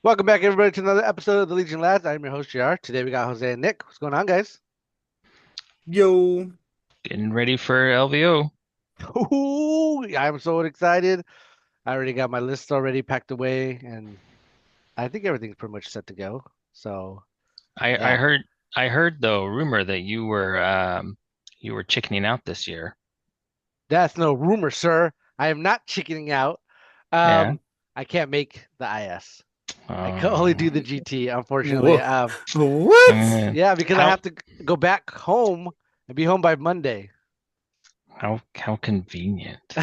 Welcome back, everybody, to another episode of the Legion Lads. I'm your host, JR. Today we got Jose and Nick. What's going on, guys? Yo. Getting ready for LVO. Ooh, I'm so excited. I already got my list already packed away, and I think everything's pretty much set to go. So, I yeah, heard though rumor that you were chickening out this year. that's no rumor, sir. I am not chickening out. Yeah. Um, I can't make the IS. I can only do Um, the GT, unfortunately. Wha- What? Yeah, because I how have to go back home and be home by Monday. how convenient.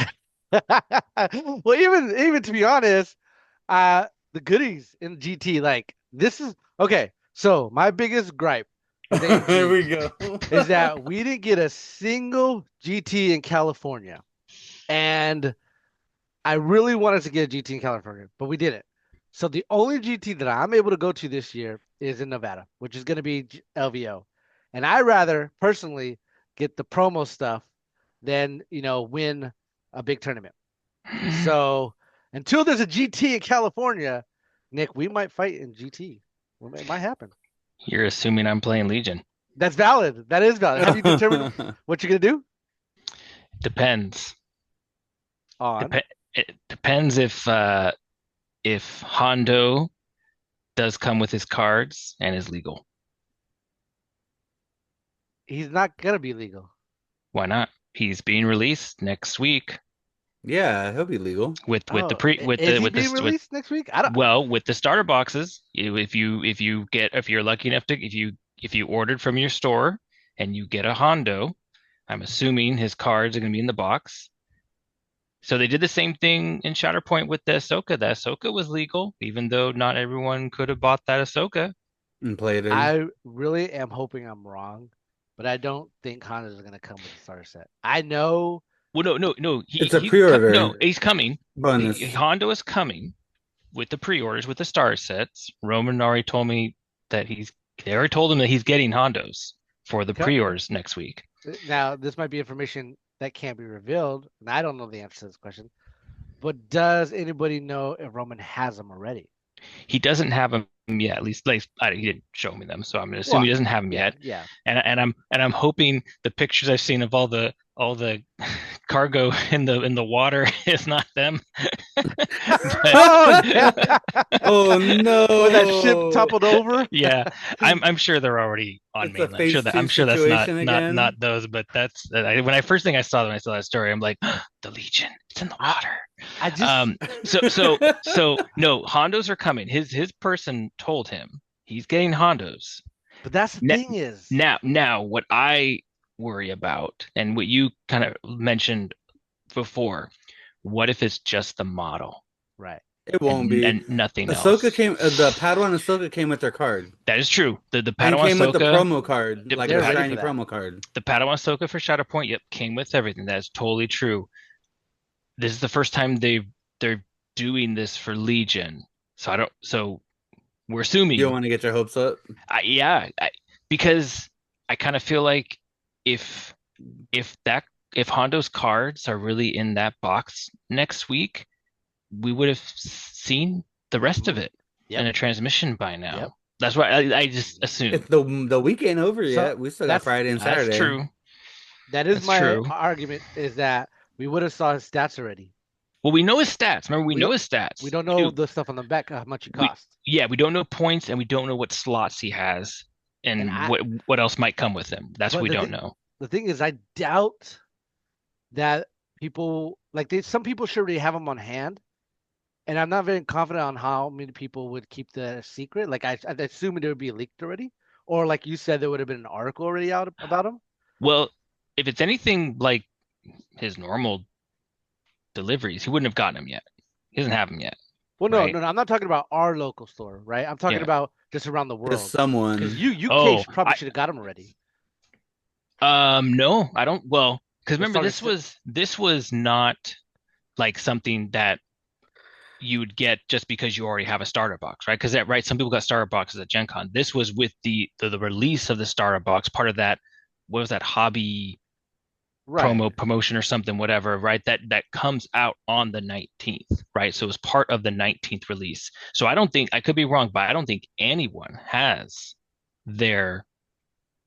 Well, even to be honest, the goodies in GT, like this is okay. So my biggest gripe with Here AMG we go. is that we didn't get a single GT in California. And I really wanted to get a GT in California, but we didn't. So the only GT that I'm able to go to this year is in Nevada, which is going to be LVO. And I rather personally get the promo stuff than, win a big tournament. So until there's a GT in California, Nick, we might fight in GT. It might happen. You're assuming I'm playing Legion. That's valid. That is valid. Have you determined what you're gonna do Depends. on? Dep it depends if Hondo does come with his cards and is legal. He's not gonna be legal. Why not? He's being released next week Yeah, he'll be legal. with the Oh, pre with is the he with being this with released next week? I don't. Well, with the starter boxes, if you're lucky enough to if you ordered from your store and you get a Hondo, I'm assuming his cards are going to be in the box. So they did the same thing in Shatterpoint with the Ahsoka. The Ahsoka was legal, even though not everyone could have bought that Ahsoka. And played him. I really am hoping I'm wrong, but I don't think Honda's gonna come with the starter set. I know. Well, no. It's a No, pre-order he's coming. bonus. Hondo is coming with the pre-orders with the star sets. Roman already told me that they already told him that he's getting Hondos for the Okay. pre-orders next week. Now, this might be information that can't be revealed, and I don't know the answer to this question. But does anybody know if Roman has them already? He doesn't have them yet. At least, like, he didn't show me them, so I'm gonna assume he Well, doesn't have them yeah, yet. yeah. And I'm hoping the pictures I've seen of all the cargo in the water is not them. But Oh yeah, Oh when that ship no. toppled over. yeah, I'm sure they're already on It's a mainland. phase two I'm sure that's situation not again. those, but that's when I first thing I saw them, I saw that story. I'm like, the Legion, it's in the I water. I just Um, so no, Hondos are coming. His person told him he's getting Hondos. but that's the Now, thing is now, what I worry about, and what you kind of mentioned before, what if it's just the model right. It won't be. and nothing Ahsoka else? came, the Padawan Ahsoka came with their card That is true. The and Padawan came with the Ahsoka, promo card, like They're a ready for shiny that. promo card. the Padawan Ahsoka for Shatterpoint, yep, came with everything. That is totally true. This is the first time they're doing this for Legion, so I don't. So we're You don't assuming, want to get your hopes up. yeah, because I kind of feel like if if that if Hondo's cards are really in that box next week, we would have seen the rest of Hmm. it in Yep, a transmission by yep. now. That's what I just If assume. the week ain't over So yet, we still got that's Friday and That's Saturday. true. that is That's my true. argument is that we would have saw his stats already. Well, we know his stats. Remember, we We know don't his we stats. don't We know do. the stuff on the back how much it We costs. Yeah, we don't know points and we don't know what slots he has And and I what else might come with him. That's what but we don't know. the thing is I doubt that people like some people sure already have them on hand. And I'm not very confident on how many people would keep the secret. Like I assume it would be leaked already, or like you said, there would have been an article already out about him. Well, if it's anything like his normal deliveries, he wouldn't have gotten them yet. He doesn't have them yet, Well, no, right? no, no. I'm not talking about our local store, right? I'm talking Yeah. about just around the Just world. Because someone. UK Oh, probably should have got him already. no, I don't. Well, because The remember, starter set. this was not like something that you would get just because you already have a starter box, right? Because that, right, some people got starter boxes at Gen Con. This was with the release of the starter box, part of that. What was that hobby? Right. promotion or something, whatever, right? That comes out on the 19th, right? So it's part of the 19th release. So I don't think I could be wrong, but I don't think anyone has their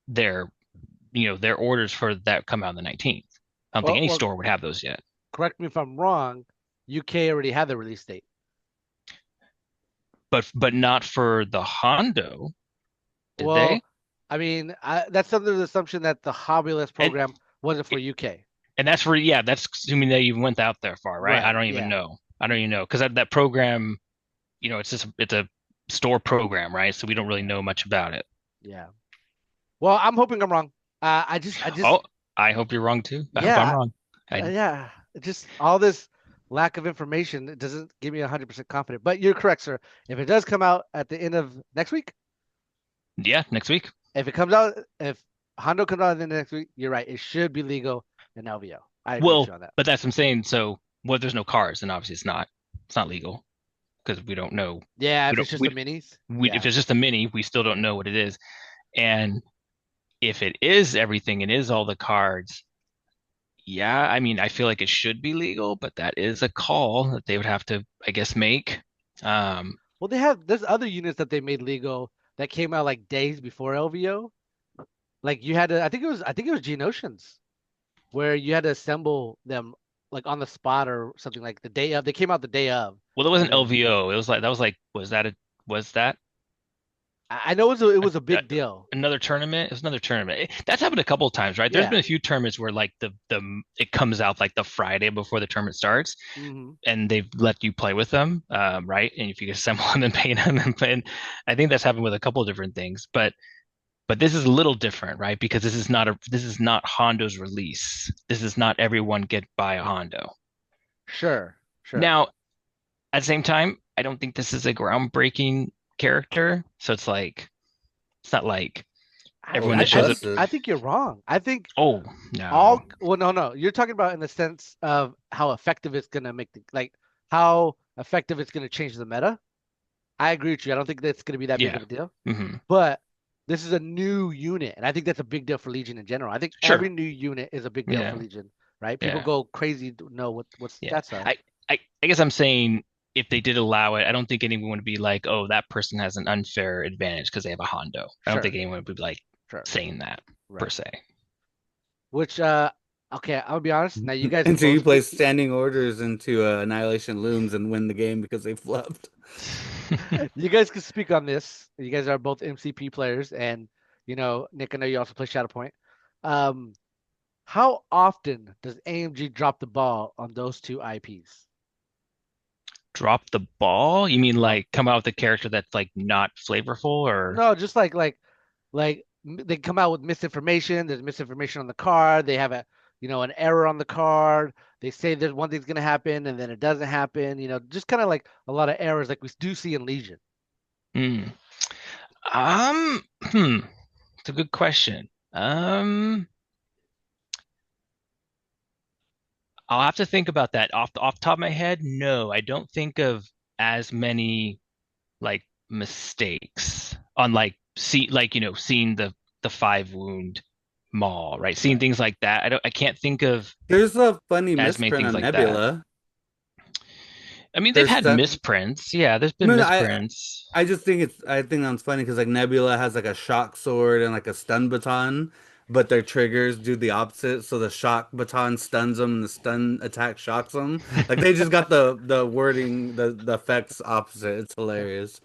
their their orders for that come out on the 19th. I don't think any Well, store would have those yet. correct me if I'm wrong. UK already had the release date. But not for the Hondo, did they? Well, I mean, that's under the assumption that the Hobby List And program wasn't for UK. and that's for yeah, that's assuming they even went out there far, right? I Right. don't even Yeah. know. I don't even know because that program, it's a store program, right? So we don't really Yeah. know much about it. Yeah. Well, I'm hoping I'm wrong. I just, Oh, I hope you're wrong too. I hope I'm yeah, wrong. I yeah. It just all this lack of information, it doesn't give me 100% confident. But you're correct, sir. If it does come out at the end of next week, Yeah, next week. if Hondo comes out in the next week, you're right. It should be legal in LVO. I agree with Well, you on that. but that's what I'm saying. So, what there's no cars, then obviously it's not legal because we don't know. Yeah, We if don't it's just the minis. if Yeah, it's just a mini, we still don't know what it is. And if it is everything, it is all the cards. Yeah, I mean, I feel like it should be legal, but that is a call that they would have to, I guess, make. Um, well, there's other units that they made legal that came out like days before LVO. Like you had to, I think it was Geonosians where you had to assemble them like on the spot or something like the day of. They came out the day of, well, it and wasn't then LVO. It was like that was like was that I know it a, was a a, big deal. another tournament? It was another tournament. That's happened a couple of times, right? There's been Yeah. a few tournaments where like the it comes out like the Friday before the tournament starts, Hmm. and they've let you play with them, right? And if you can assemble them and paint them and I think that's happened with a couple of different things, but this is a little different, right? Because this is not Hondo's release. This is not everyone get by a Hondo. Sure, sure. Now, at the same time, I don't think this is a groundbreaking character. So it's not like Well, everyone he that shows up. busted. I think you're wrong. I think Oh, no. all well, no, you're talking about in the sense of how effective it's gonna make the like how effective it's gonna change the meta. I agree with you. I don't think that's gonna be that big Yeah. of a deal. Hmm. But this is a new unit, and I think that's a big deal for Legion in general. I think Sure. every new unit is a big deal for Yeah. Legion, right? People Yeah. go crazy to know what Yeah. stats are. I guess I'm saying if they did allow it, I don't think anyone would be like, oh, that person has an unfair advantage because they have a Hondo. I don't think Sure, anyone would be like sure, saying that per right. se. Which okay, I'll be honest. Now you guys can Until both you play speak. standing orders into Annihilation Looms and win the game because they flubbed. You guys can speak on this. You guys are both MCP players, and Nick, I know you also play Shadowpoint. Um, how often does AMG drop the ball on those two IPs? Drop the ball? You mean Drop. like come out with a character that's like not flavorful or No, just they come out with misinformation. There's misinformation on the card. They have an error on the card. They say there's one thing's gonna happen and then it doesn't happen. Just kind of like a lot of errors like we do see in Legion. hmm. Um, hmm. It's a good question. I'll have to think about that. Off the top of my head, no, I don't think of as many like mistakes on like seeing the 5 wound maul, right? Seeing Right. things like that. I can't think of There's a funny as many misprint things on like that. Nebula. I mean, they've There's had that. misprints. Yeah, there's been No, misprints. I just think I think that's funny because like Nebula has like a shock sword and like a stun baton, but their triggers do the opposite. So the shock baton stuns them and the stun attack shocks them. Like they just got the wording, the effects opposite. It's hilarious.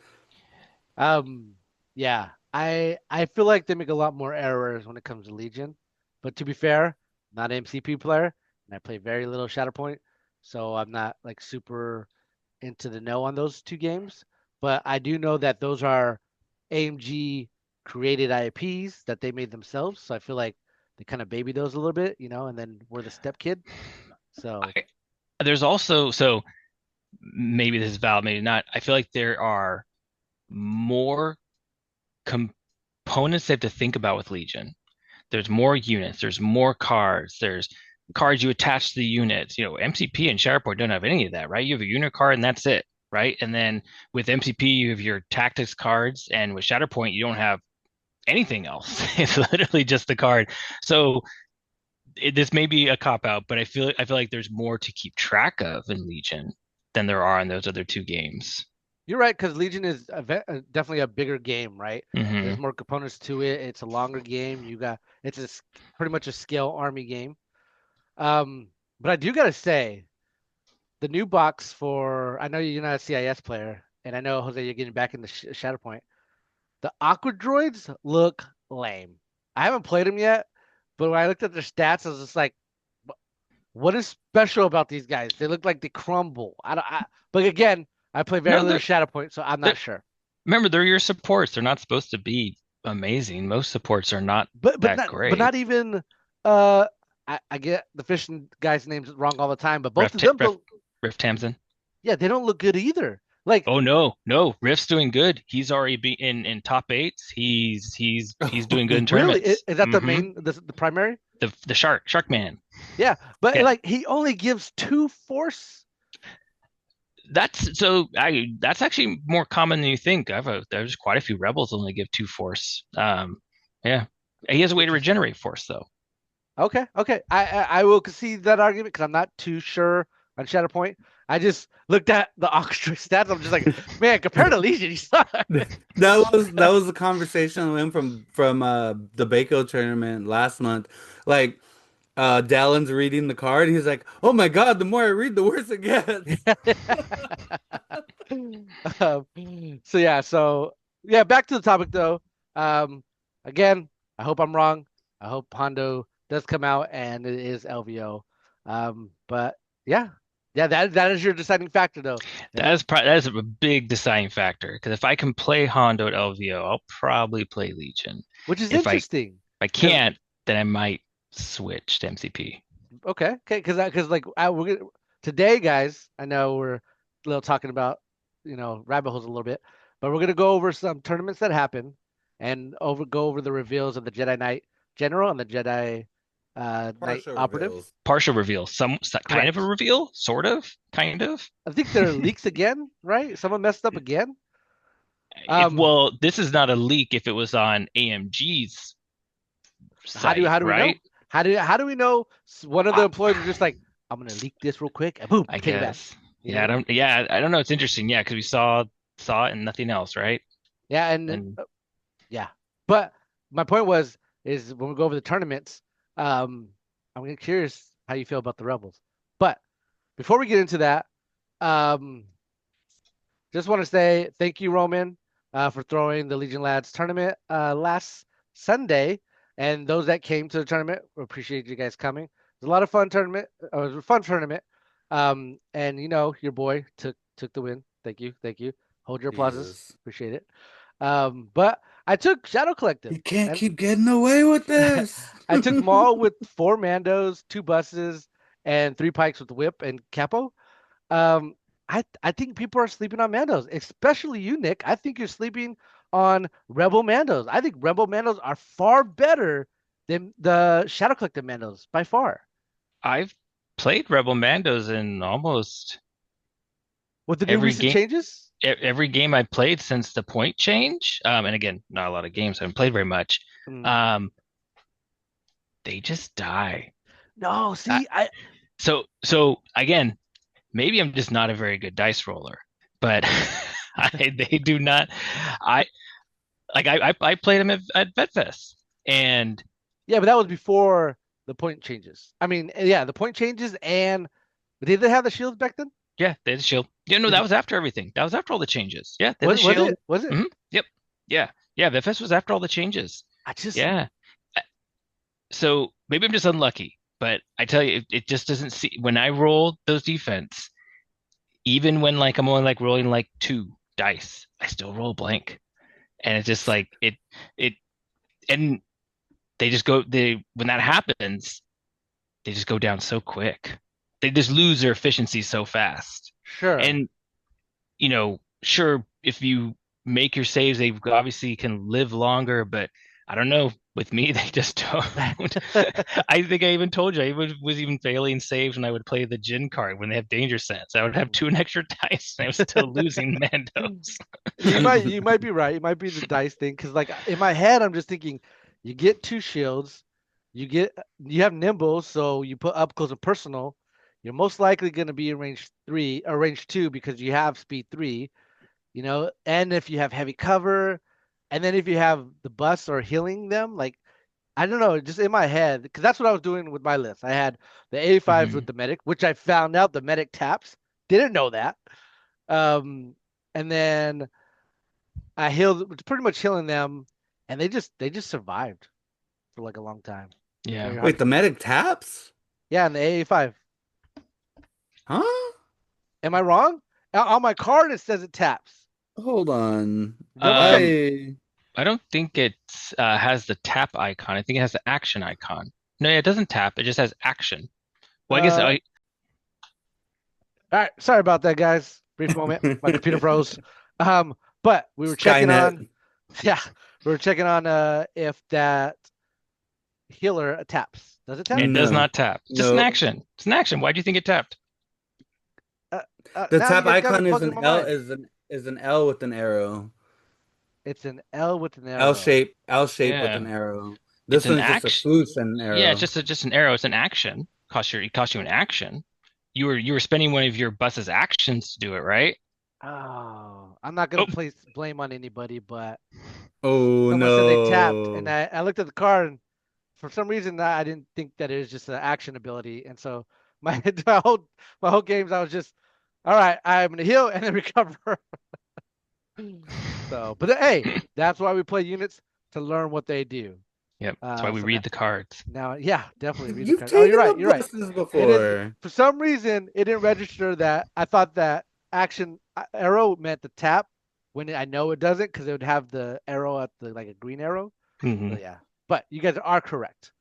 Um, yeah, I feel like they make a lot more errors when it comes to Legion. But to be fair, not an MCP player, and I play very little Shatterpoint, so I'm not like super into the know on those two games. But I do know that those are AMG created IPs that they made themselves. So I feel like they kind of baby those a little bit, and then we're the step kid. So I, there's also so maybe this is valid, maybe not. I feel like there are more components they have to think about with Legion. There's more units, there's more cards, there's cards you attach to the units. MCP and SharePoint don't have any of that, right? You have a unit card and that's it, right? And then with MCP, you have your tactics cards, and with Shatterpoint, you don't have anything else. It's literally just the card. So this may be a cop out, but I feel like there's more to keep track of in Legion than there are in those other two games. You're right, because Legion is definitely a bigger game, right? Hmm. There's more components to it. It's a longer game. It's pretty much a scale army game. But I do gotta say, the new box for I know you're not a CIS player, and I know Jose, you're getting back into Shatterpoint. The Aqua Droids look lame. I haven't played them yet, but when I looked at their stats, I was just like, what is special about these guys? They look like they crumble. But again, I play very No, little Shatterpoint, so I'm they're not sure. remember they're your supports. They're not supposed to be amazing. Most supports are not But that great. not even uh I get the fishing guy's names wrong all the time, but both Ref, of Ta- them Ref, don't Riff Tamsin. yeah, they don't look good either. Like Oh no, no, Riff's doing good. He's already be in top eights. He's doing good in really tournaments. is that the main the primary? The Shark Man. Yeah, but Yeah, like he only gives two force. that's actually more common than you think. There's quite a few rebels only give two force. Yeah, he has a way to Interesting. regenerate force though. Okay, okay. I will concede that argument because I'm not too sure on Shatterpoint. I just looked at the Oxtra stats. I'm just like, man, compared to Legion, he sucks. That was the conversation we went from the Baco tournament last month. Like Dallin's reading the card, he's like, "Oh my God, the more I read, the worse it gets." Um, so back to the topic though. Um, again, I hope I'm wrong. I hope Hondo does come out and it is LVO. But yeah, yeah, that is your deciding factor though. And That is a big deciding factor because if I can play Hondo at LVO, I'll probably play Legion. which is If interesting I because can't, then I might switch to MCP. okay, because like today, guys, I know we're a little talking about rabbit holes a little bit, but we're gonna go over some tournaments that happen and go over the reveals of the Jedi Knight General and the Jedi Knight Partial Operative. reveals. Partial reveal, kind of a Correct. reveal, sort of, kind of. I think there are leaks again, right? Someone messed up again. If Um, well, this is not a leak if it was on AMG's site, how do we know? right? How do we know one of the I, employees was just like, I'm gonna leak this real quick and boom, I take it back. guess. You know? Yeah, I don't know. It's interesting. Yeah, because we saw it and nothing else, right? Yeah, and And yeah. But my point is when we go over the tournaments, I'm curious how you feel about the Rebels. But before we get into that, um, just want to say thank you, Roman, for throwing the Legion Lads tournament last Sunday, and those that came to the tournament, we appreciate you guys coming. It was a lot of fun tournament. It was a fun tournament. And your boy took the win. Thank you, thank you. Hold your applauses. Jesus. Appreciate it. But I took Shadow Collective, You can't and keep getting away with this. I took Maul with 4 Mandos, 2 buses, and 3 Pikes with Whip and Capo. Um, I think people are sleeping on Mandos, especially you, Nick. I think you're sleeping on Rebel Mandos. I think Rebel Mandos are far better than the Shadow Collective Mandos by far. I've played Rebel Mandos in almost With the new every recent game. changes? Every game I played since the point change. And again, not a lot of games. I haven't played very much. Mm. Um, they just die. No, Uh, see, I so again, maybe I'm just not a very good dice roller, but they do not. I I played them at VetFest, and yeah, but that was before the point changes. I mean, yeah, the point changes and did they have the shields back then? yeah, they had the shield. Yeah, no, Did that you, was after everything. That was after all the changes. Yeah, they had the was shield. it? Was it? Yep. Yeah. Yeah. VetFest was after all the changes. I just Yeah. So maybe I'm just unlucky, but I tell you, it just doesn't see when I roll those defense, even when like I'm only like rolling like 2 dice, I still roll blank. And it's just like it and they just go they when that happens, they just go down so quick. They just lose their efficiency so fast. sure. And sure, if you make your saves, they obviously can live longer, but I don't know. With me, they just don't. I think I even told you I was even failing saves when I would play the Jin card when they have danger sense. I would have two extra dice and I was still losing Mandos. You might be right. It might be the dice thing because like in my head I'm just thinking you get 2 shields, you have nimble, so you put up close and personal. You're most likely going to be in range 3 or range 2 because you have speed 3, and if you have heavy cover, and then if you have the bus or healing them, like I don't know, just in my head, because that's what I was doing with my list. I had the A5s with Hmm. the medic, which I found out the medic taps. Didn't know that. Um, and then I healed, pretty much healing them, and they just survived for like a long time. Yeah. Very hard Wait, to the kill. medic taps? Yeah, and the AA5. Huh? Am I wrong? On my card it says it taps. Hold on. Double check Um, it. I I don't think it has the tap icon. I think it has the action icon. No, yeah, it doesn't tap. It just has action. Well, I guess Uh, I. all right, sorry about that, guys. Brief moment, my computer froze. But we were checking Skynet. on, yeah, we were checking on if that healer taps. Does it tap? It does No. not tap. It's just an No. action. It's an action. Why do you think it tapped? Uh, The now you tap guys got me icon is puzzling an my L mind. is an L with an arrow. It's an L with an L arrow. shape, L shape with an Yeah, arrow. it's This an one's just a action. swoosh and an Yeah, it's arrow. just an arrow. It's an action. It cost you an action. You were spending one of your bus's actions to do it, right? Oh, I'm not Oh, gonna place blame on anybody, but Oh someone said they tapped, and no. I looked at the card, and for some reason I didn't think that it was just an action ability, and so my my whole games I was just, all right, I'm gonna heal and then recover. So, but hey, that's why we play units to learn what they do. yep. That's why we So now, read the cards. yeah, definitely read the You've card. Oh, you're taken right. the You're right. buses It didn't. before. For some reason, it didn't register that. I thought that action arrow meant the tap when I know it doesn't because it would have the arrow at the like a green arrow. So Hmm. yeah, but you guys are correct.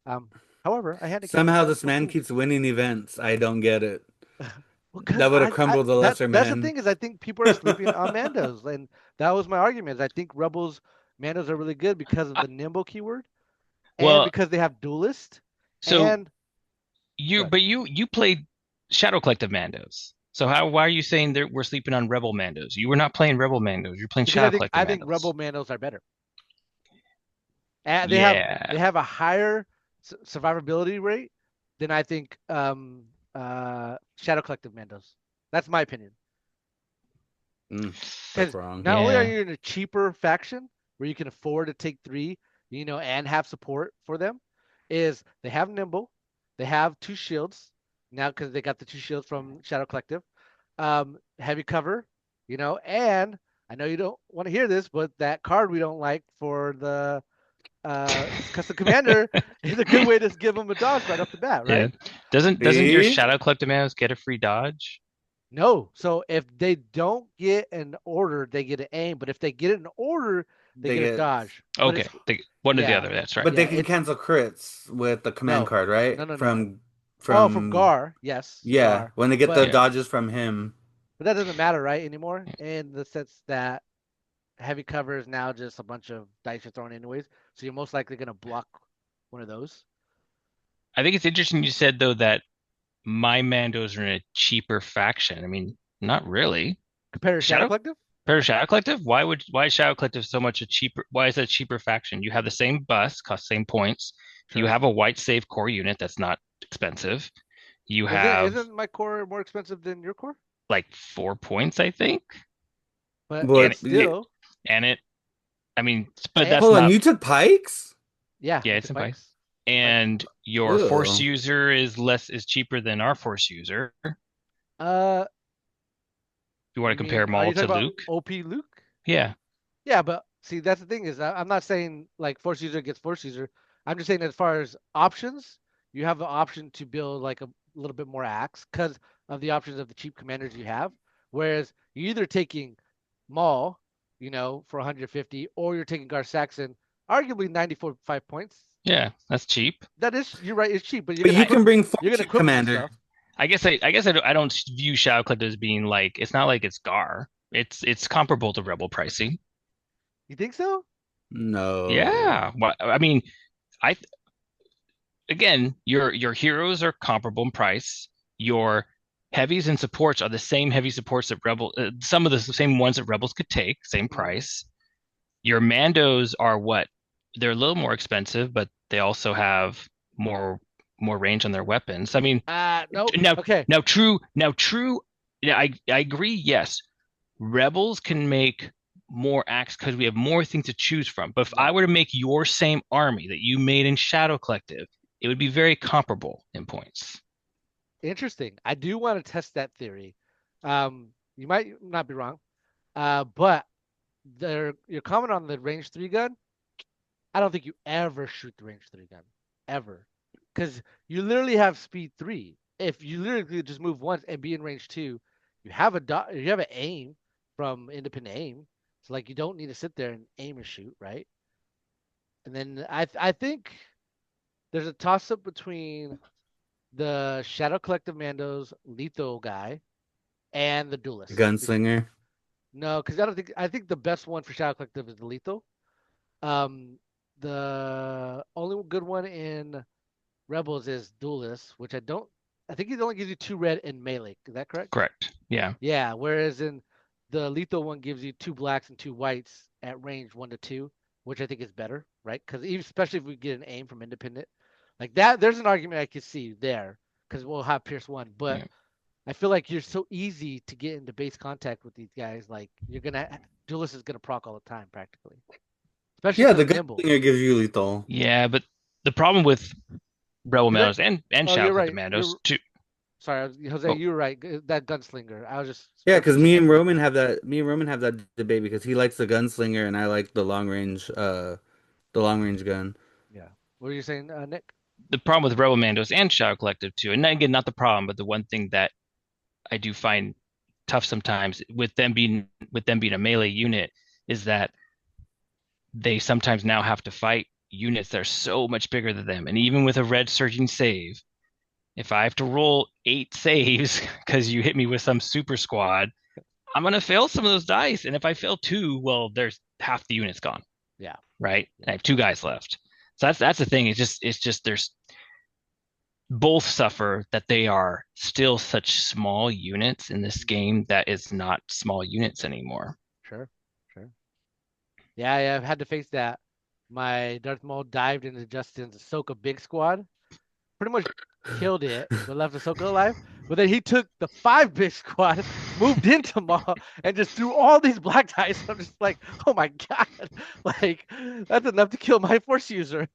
Um, However, I handicapped Somehow myself, this so man cool. keeps winning events. I don't get it. Well, because That would have I crumbled the that lesser that's the man. thing is I think people are sleeping on Mandos, and that was my argument. Is I think Rebels Mandos are really good because of the nimble keyword and Well, because they have duelist so and you good. but you played Shadow Collective Mandos. So how why are you saying that we're sleeping on Rebel Mandos? You were not playing Rebel Mandos. You're playing Because Shadow I Collective think Mandos. Rebel Mandos are better. And they Yeah. have a higher survivability rate than I think Shadow Collective Mandos. That's my opinion. That's Because wrong. not only are Yeah. you in a cheaper faction where you can afford to take three, and have support for them, is they have nimble, they have two shields now because they got the two shields from Shadow Collective, heavy cover, and I know you don't want to hear this, but that card we don't like for the custom commander is a good way to give them a dodge right off the bat, Yeah. right? Doesn't your See? Shadow Collective Mandos get a free dodge? No, so if they don't get an order, they get an aim, but if they get an order, they They get a get, dodge. But Okay. it's One or the yeah, other, that's right. but they yeah, can it's cancel crits with the command no, card, right? no, no, no, no. From Oh, from from Gar, yes, yeah, Gar, when they get the but Yeah. dodges from him. that doesn't matter, right, anymore, in the sense that heavy cover is now just a bunch of dice you're throwing anyways, so you're most likely gonna block one of those I think it's interesting you said though that my Mandos are in a cheaper faction. I mean, not really. compared to Shadow Shadow Collective. Pair Shadow Collective? Why is Shadow Collective so much a cheaper why is that a cheaper faction? You have the same bus, cost same points. You Sure. have a white save core unit that's not expensive. You Isn't have isn't my core more expensive than your core? like 4 points, I think. But And But yeah, still, and it I mean, but eh, that's hold on, not you took pikes? yeah, yeah, I it's took in bike. bikes. Bikes. And your force Ew. user is cheaper than our force user. Uh, You want to you compare mean, are Maul you talking to about Luke? OP Luke? Yeah. Yeah, but see, that's the thing is, I'm not saying like force user gets force user. I'm just saying as far as options, you have the option to build like a little bit more axe because of the options of the cheap commanders you have. Whereas you're either taking Maul, for 150, or you're taking Gar Saxon, arguably 94 5 points. Yeah, that's cheap. That is, you're right, it's cheap, but But you can bring four you're gonna cheap equip them with commanders. stuff. I guess I don't view Shadow Collective as being like it's not like it's Gar. It's comparable to Rebel pricing. You think so? No. Yeah. I mean, I again, your heroes are comparable in price. Your heavies and supports are the same heavy supports that some of the same ones that Rebels could take, same Mhm. price. Your Mandos are what? they're a little more expensive, but they also have more more range on their weapons. I mean, Nope. now Okay. now true. Yeah, I agree. Yes, rebels can make more acts because we have more things to choose from. But if I Right. were to make your same army that you made in Shadow Collective, it would be very comparable in points. Interesting. I do want to test that theory. You might not be wrong. But your comment on the range three gun, I don't think you ever shoot the range three gun. Ever. Because you literally have speed three. If you literally could just move once and be in range two, you have an aim from independent aim. So like you don't need to sit there and aim and shoot, right? And then I think there's a toss up between the Shadow Collective Mando's lethal guy and the duelist. Gunslinger. No, because I think the best one for Shadow Collective is the lethal. Um, the only good one in Rebels is duelist, which I don't. I think it only gives you two red and melee. Is that correct? Correct. Yeah. Yeah. Whereas in the lethal one gives you two blacks and two whites at range 1 to 2, which I think is better, right? Because especially if we get an aim from independent, like that, there's an argument I could see there because we'll have Pierce one, but Yeah. I feel like you're so easy to get into base contact with these guys. Like duelist is gonna proc all the time practically, especially Yeah, because the of nimble. gunslinger gives you lethal. Yeah, but the problem with Rebel Because Mandos and oh, Shadow you're Collective right. Mandos too. Sorry, Jose, Oh, you were right. That gunslinger. I was just Yeah, because referencing me that and Roman lethal. have that. Me and Roman have that debate because he likes the gunslinger and I like the long range gun. Yeah. What were you saying, Nick? the problem with Rebel Mandos and Shadow Collective too, and again, not the problem, but the one thing that I do find tough sometimes with them being a melee unit is that they sometimes now have to fight units that are so much bigger than them. And even with a red surging save, if I have to roll 8 saves because you hit me with some super squad, I'm gonna fail some of those dice. And if I fail two, well, there's half the unit's gone, Yeah. right? Yeah. And I have two guys left. So that's the thing. It's just there's both suffer that they are still such small units in this Mhm. game that is not small units anymore. Sure. Sure. Yeah, yeah, I've had to face that. My Darth Maul dived into Justin's Ahsoka big squad, pretty much killed it, but left Ahsoka alive. But then he took the five big squad, moved into Maul, and just threw all these black dice. I'm just like, oh my god, like that's enough to kill my Force user.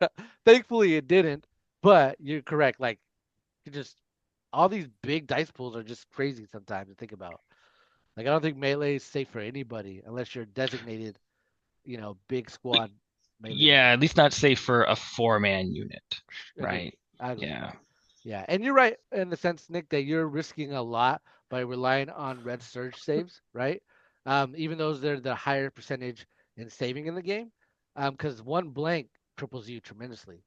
Thankfully, it didn't. But you're correct. Like, you just all these big dice pools are just crazy sometimes to think about. Like, I don't think melee is safe for anybody unless you're designated, big squad melee Yeah, unit. at least not safe for a 4-man unit, Agree. right? I agree. Yeah. Yeah, and you're right in the sense, Nick, that you're risking a lot by relying on red surge saves, right? Even though they're the higher percentage in saving in the game, because one blank triples you tremendously.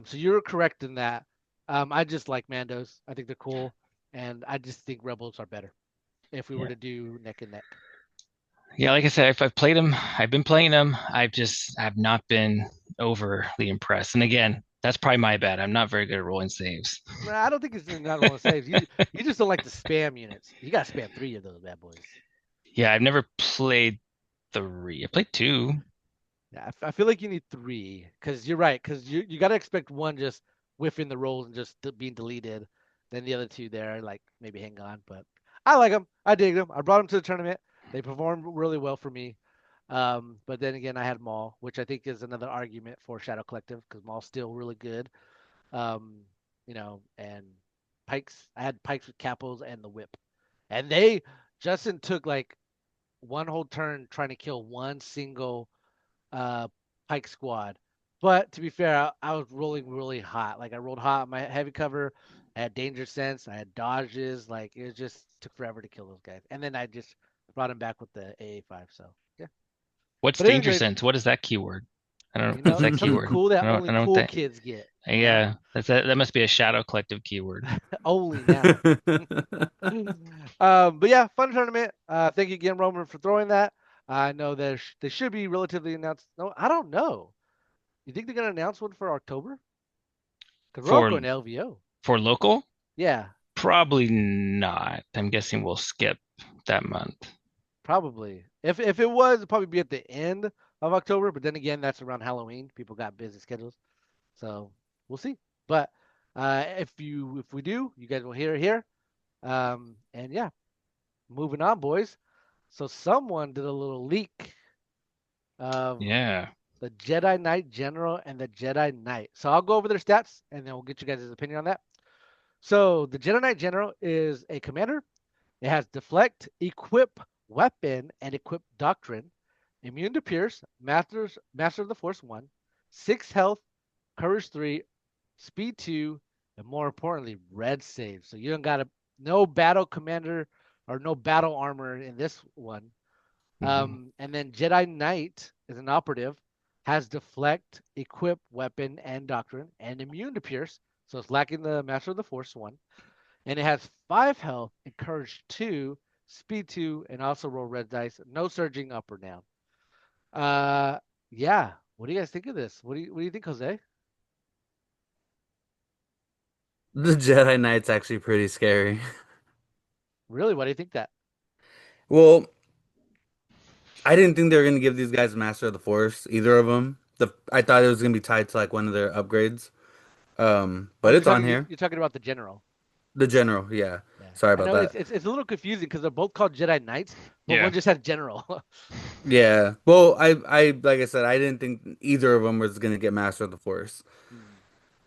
So you're correct in that. I just like Mandos. I think they're cool, and I just think Rebels are better if we were Yeah. to do neck and neck. Yeah, like I said, if I've played them, I've been playing them. I've not been overly impressed. And again, that's probably my bad. I'm not very good at rolling saves. Nah, I don't think it's not rolling saves. You just don't like the spam units. You got to spam three of those bad boys. Yeah, I've never played 3. I played 2. Yeah, I feel like you need three because you're right. Because you got to expect one just whiffing the rolls and just being deleted. Then the other two there, like maybe hang on. But I like them. I dig them. I brought them to the tournament. They performed really well for me. But then again, I had Maul, which I think is another argument for Shadow Collective because Maul's still really good. Um, and Pikes. I had Pikes with Capos and the Whip, and Justin took like one whole turn trying to kill one single uh Pike squad. But to be fair, I was rolling really hot. Like I rolled hot on my heavy cover. I had danger sense. I had dodges. Like it just took forever to kill those guys. And then I just brought him back with the AA5. So yeah. What's But danger anyways, sense? What is that keyword? I don't. What's that it's something keyword? cool that I only don't know what cool that. kids get. Yeah, that must be a Shadow Collective keyword. Only now. But yeah, fun tournament. Thank you again, Roman, for throwing that. I know they should be relatively announced. No, I don't know. You think they're gonna announce one for October? Because we're all For going to LVO. for local, Yeah, probably not. I'm guessing we'll skip that month. probably. If it was, it'd probably be at the end of October. But then again, that's around Halloween. People got busy schedules, so we'll see. But if we do, you guys will hear it here. And yeah, moving on, boys. So someone did a little leak of Yeah. the Jedi Knight General and the Jedi Knight. So I'll go over their stats and then we'll get you guys' opinion on that. So the Jedi Knight General is a commander. It has deflect, equip, weapon, and equip doctrine, immune to pierce, master of the force 1, 6 health, courage 3, speed 2, and more importantly, red save. So you don't got no battle commander or no battle armor in this one. Mhm. And then Jedi Knight is an operative, has deflect, equip, weapon, and doctrine, and immune to pierce. So it's lacking the Master of the Force 1. And it has 5 health, and courage 2, speed 2, and also roll red dice. No surging up or down. Uh, yeah. What do you guys think of this? What do you think, Jose? The Jedi Knight's actually pretty scary. Really? Why do you think that? Well, I didn't think they were gonna give these guys Master of the Force, either of them. I thought it was gonna be tied to like one of their upgrades. Oh, But it's on here. you're talking about the general. The general, yeah. Yeah. Sorry I about know that. it's a little confusing because they're both called Jedi Knights, but one Yeah. just has general. Yeah. Well, like I said, I didn't think either of them was gonna get Master of the Force.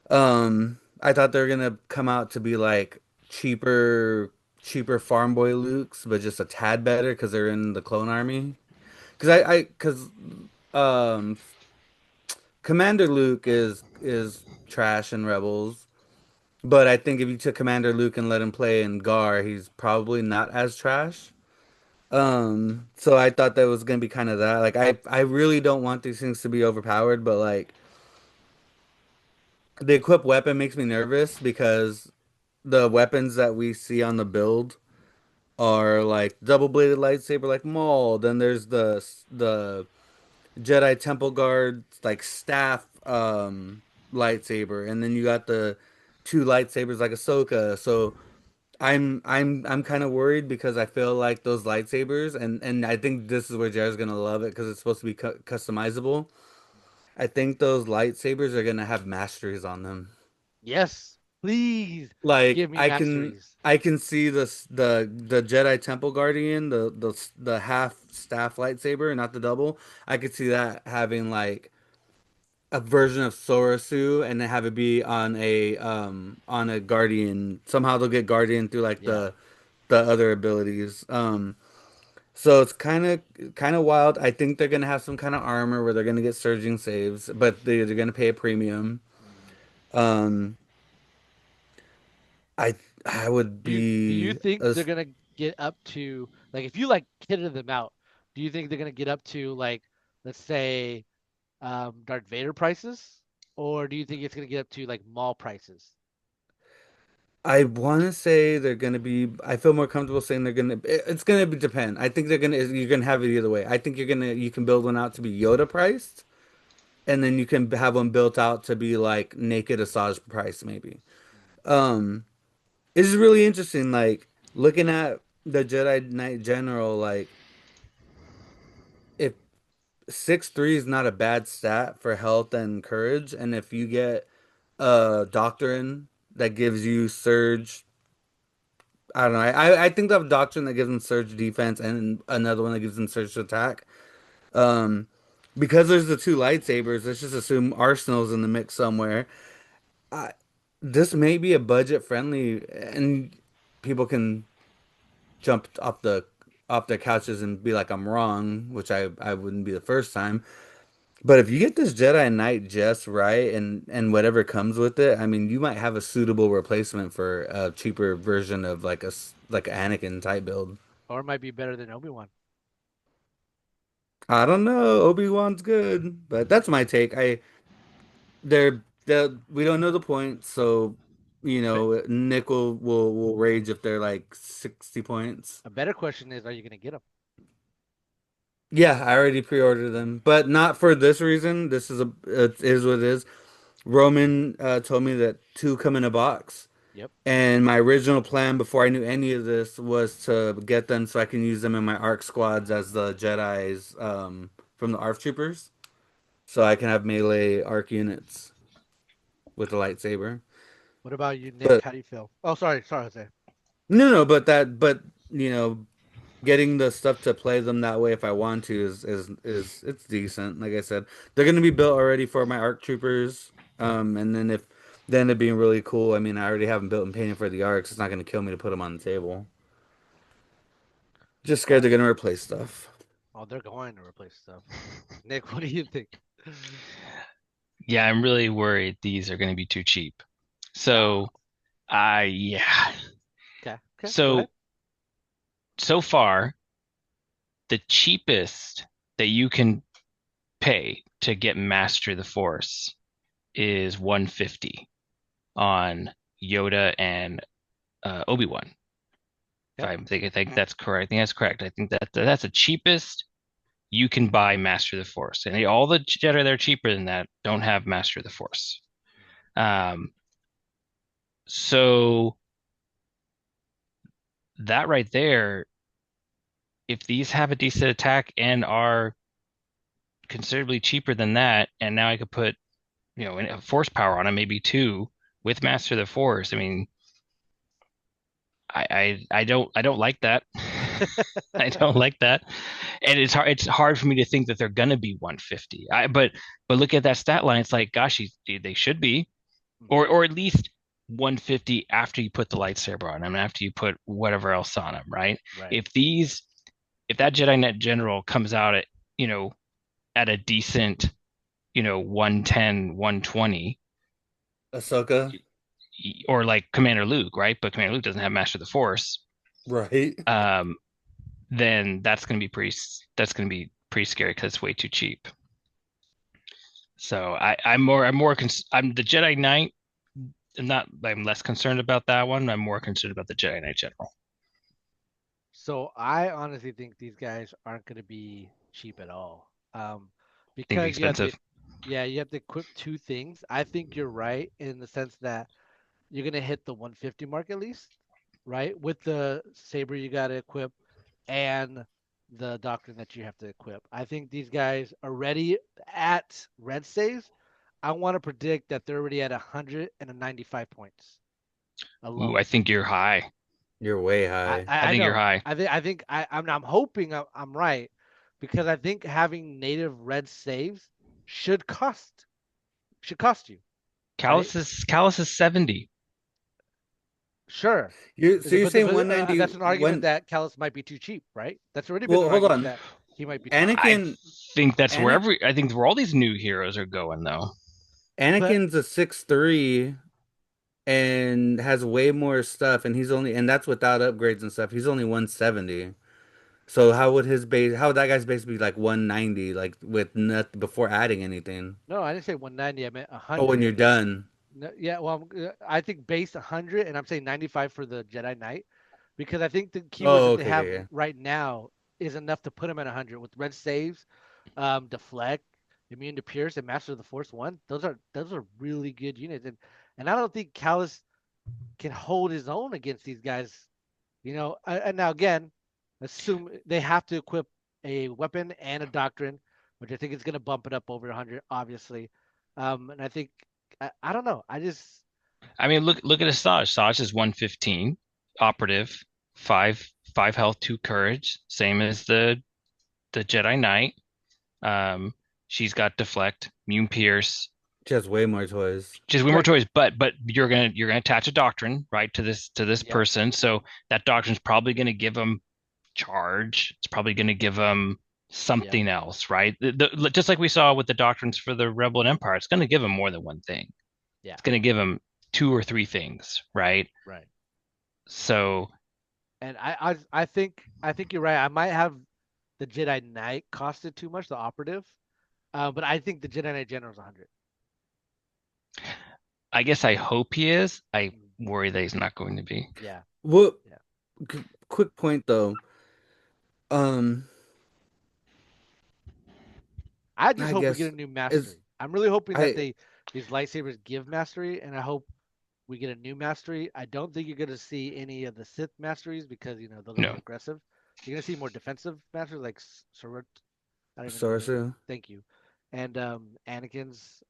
Hmm. I thought they were gonna come out to be like cheaper farm boy Lukes, but just a tad better because they're in the clone army. Because um, Commander Luke is trash in Rebels, but I think if you took Commander Luke and let him play in Gar, he's probably not as trash. So I thought that was gonna be kind of that. Like I really don't want these things to be overpowered, but like the equipped weapon makes me nervous because the weapons that we see on the build are like double-bladed lightsaber like Maul. Then there's the Jedi Temple Guard like staff lightsaber, and then you got the two lightsabers like Ahsoka. So I'm kind of worried because I feel like those lightsabers, and I think this is where Jared's gonna love it because it's supposed to be customizable. I think those lightsabers are gonna have masteries on them. Yes, please Like give me masteries. I can see the Jedi Temple Guardian, the half staff lightsaber, not the double. I could see that having like a version of Sorasu and then have it be on a Guardian. Somehow they'll get Guardian through like Yeah. the other abilities. So it's kind of wild. I think they're gonna have some kind of armor where they're gonna get surging saves, but they're gonna pay a premium. Mm. Um, I I would Do you be think they're as gonna get up to like if you like kitted them out? Do you think they're gonna get up to like let's say Darth Vader prices, or do you think it's gonna get up to like mall prices? I want to say they're gonna be. I feel more comfortable saying they're gonna. It's gonna be depend. I think they're gonna. You're gonna have it either way. I think you can build one out to be Yoda priced, and then you can have one built out to be like naked Asajj price maybe. Um, it's just really interesting. Like looking at the Jedi Knight General. Like if 6'3" is not a bad stat for health and courage, and if you get a doctrine that gives you surge. I don't know. I think they have a doctrine that gives them surge defense and another one that gives them surge attack. Um, because there's the two lightsabers, let's just assume Arsenal's in the mix somewhere. I, this may be a budget friendly, and people can jump off their couches and be like I'm wrong, which I wouldn't be the first time. But if you get this Jedi Knight just right and whatever comes with it, I mean, you might have a suitable replacement for a cheaper version of like like Anakin type build. Or it might be better than Obi-Wan. I don't know. Obi-Wan's good, but that's my take. We don't know the point, so But Nick will rage if they're like 60 points. a better question is, are you gonna get them? Yeah, I already pre-ordered them, but not for this reason. It is what it is. Roman told me that two come in a box. Yep. And my original plan before I knew any of this was to get them so I can use them in my ARC squads as the Jedi's from the ARF troopers, so I can have melee arc units with the lightsaber. What about you, Nick? But How do you feel? Oh, sorry, Jose. no, but you know, getting the stuff to play them that way if I want to is it's decent. Like I said, they're gonna be built already for my ARC troopers. And then if then it being really cool. I mean, I already have them built and painted for the ARCs. It's not gonna kill me to put them on the table. Just scared Well, they're gonna replace stuff. oh, they're going to replace stuff. Nick, what do you think? Yeah, I'm really worried these are going to be too cheap. Wow. So, yeah. Okay, okay, go ahead. So, so far, the cheapest that you can pay to get Master of the Force is 150 on Yoda and Obi-Wan. Okay. I think that's correct. I think that's correct. I think that's the cheapest you can buy Master of the Force. And all the Jedi that are cheaper than that don't have Master of the Force. Um, so that right there, if these have a decent attack and are considerably cheaper than that, and now I could put, a force power on them, maybe two with Master of the Force. I mean, I don't like that. I don't like that, and it's hard for me to think that they're gonna be 150. But look at that stat line. It's like, gosh, they should be, Mhm. or at least 150 after you put the lightsaber on them, and after you put whatever else on them, right? Right. If these, if that Jedi Knight General comes out at, at a decent, 110, 120, Ahsoka, or like Commander Luke, right? But Commander Luke doesn't have Master of the Force. right? Um, then that's gonna be pretty scary because it's way too cheap. So I'm the Jedi Knight. I'm less concerned about that one. I'm more concerned about the Jedi Knight General. So I honestly think these guys aren't going to be cheap at all. Think Because expensive. yeah, you have to equip two things. I think you're right in the sense that you're going to hit the 150 mark at least, right? With the saber you got to equip and the doctrine that you have to equip. I think these guys are ready at red saves. I want to predict that they're already at 195 points Ooh, alone. I think you're high. You're way I, high. I I, I think you're know. high. I'm hoping I'm right because I think having native red saves should cost you, right? Callus is 70. Sure. You're saying That's an argument 191. that Callus might be too cheap, right? That's already been an Well, hold argument on. that he might be too cheap. I Anakin, think that's Anakin, I think where all these new heroes are going though. But Anakin's a 6'3" and has way more stuff, and and that's without upgrades and stuff. He's only 170. So how would that guy's base be like 190, like with not before adding anything? no, I didn't say 190. I meant Oh, when 100. you're done. No, yeah, well, I think base 100, and I'm saying 95 for the Jedi Knight, because I think the keywords Oh, that they okay, have okay, yeah. right now is enough to put them at 100 with red saves, deflect, immune to pierce, and master of the force one. Those are really good units, and I don't think Callus can hold his own against these guys. And now again, assume they have to equip a weapon and a doctrine, which I think is going to bump it up over 100, obviously. And I think I don't know. I just I mean, look at Asajj. Asajj is 115, operative, five health, two courage, same as the Jedi Knight. Um, she's got deflect, immune pierce, She has way more toys. just way more right. toys. But you're gonna attach a doctrine, right, to this Yep. person. So that doctrine's probably gonna give them charge. It's probably gonna give them Yep. something else, right? Just like we saw with the doctrines for the Rebel and Empire, it's gonna give them more than one thing. Yeah. It's gonna give them two or three things, right? Right. So And I think you're right. I might have the Jedi Knight costed too much, the operative. But I think the Jedi Knight General is 100. I guess I hope he is. I Mm, worry that he's not going to be. yeah. Well, Yeah. quick point though. Um, I just I hope we get guess a new is mastery. I'm really hoping that I these lightsabers give mastery, and I hope we get a new mastery. I don't think you're gonna see any of the Sith masteries because those are more No. aggressive. You're gonna see more defensive masteries like I don't even know the. Sorcerer, Thank you. And Anakin's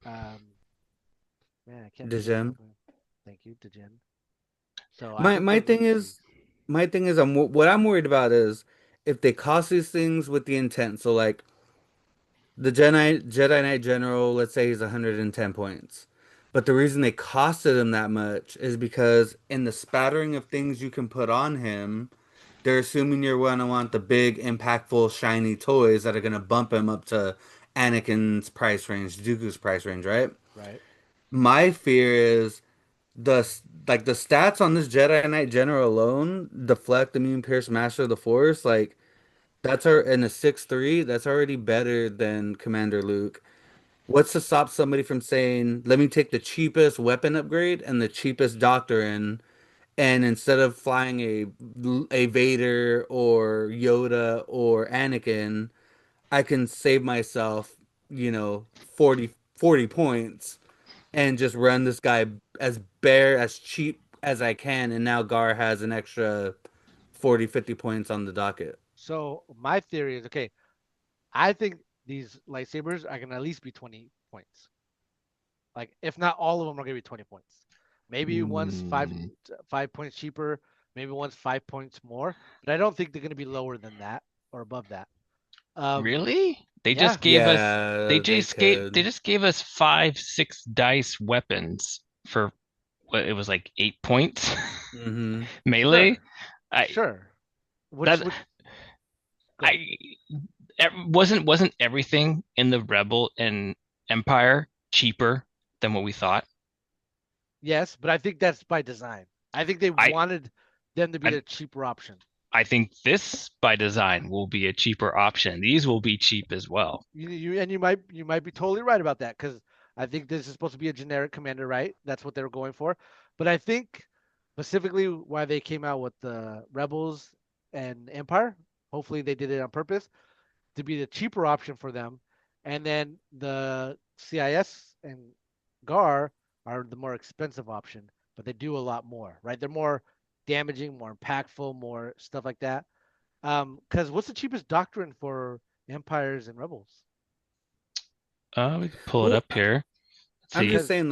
man, I can't think of the Degen. company. Thank you, Degen. So I My think my those are thing the three. is, what I'm worried about is if they cost these things with the intent. So like the Jedi Knight General, let's say he's 110 points. But the reason they costed him that much is because in the spattering of things you can put on him, they're assuming you're gonna want the big, impactful, shiny toys that are gonna bump him up to Anakin's price range, Dooku's price range, right? Right. My fear is the the stats on this Jedi Knight General alone, deflect, immune, pierce, master of the Force, like that's our in a 6-3, that's already better than Commander Luke. What's to stop somebody from saying, let me take the cheapest weapon upgrade and the cheapest doctrine, and instead of flying a Vader or Yoda or Anakin, I can save myself, 40 points and just run this guy as bare as cheap as I can, and now Gar has an extra 40, 50 points on the docket. So my theory is okay. I think these lightsabers are gonna at least be 20 points. Like if not all of them are gonna be 20 points. Maybe one's Mm, 5 points cheaper. Maybe one's 5 points more. But I don't think they're gonna be lower than that or above that. Um, really? yeah. Yeah, they They could. just gave us 5, 6 dice weapons for what it was like 8 points Hmm. melee. Sure. I Sure. Which that would go ahead. I wasn't everything in the Rebel and Empire cheaper than what we thought. Yes, but I think that's by design. I think they I wanted them to be I the cheaper option. I think this by design will be a cheaper option. These will be cheap as well. You might be totally right about that because I think this is supposed to be a generic commander, right? That's what they were going for. But I think specifically why they came out with the Rebels and Empire. Hopefully they did it on purpose to be the cheaper option for them, and then the CIS and GAR are the more expensive option, but they do a lot more, right? They're more damaging, more impactful, more stuff like that. Because what's the cheapest doctrine for Empires and Rebels? We can pull it Well, up here. Let's I'm see. just Because saying,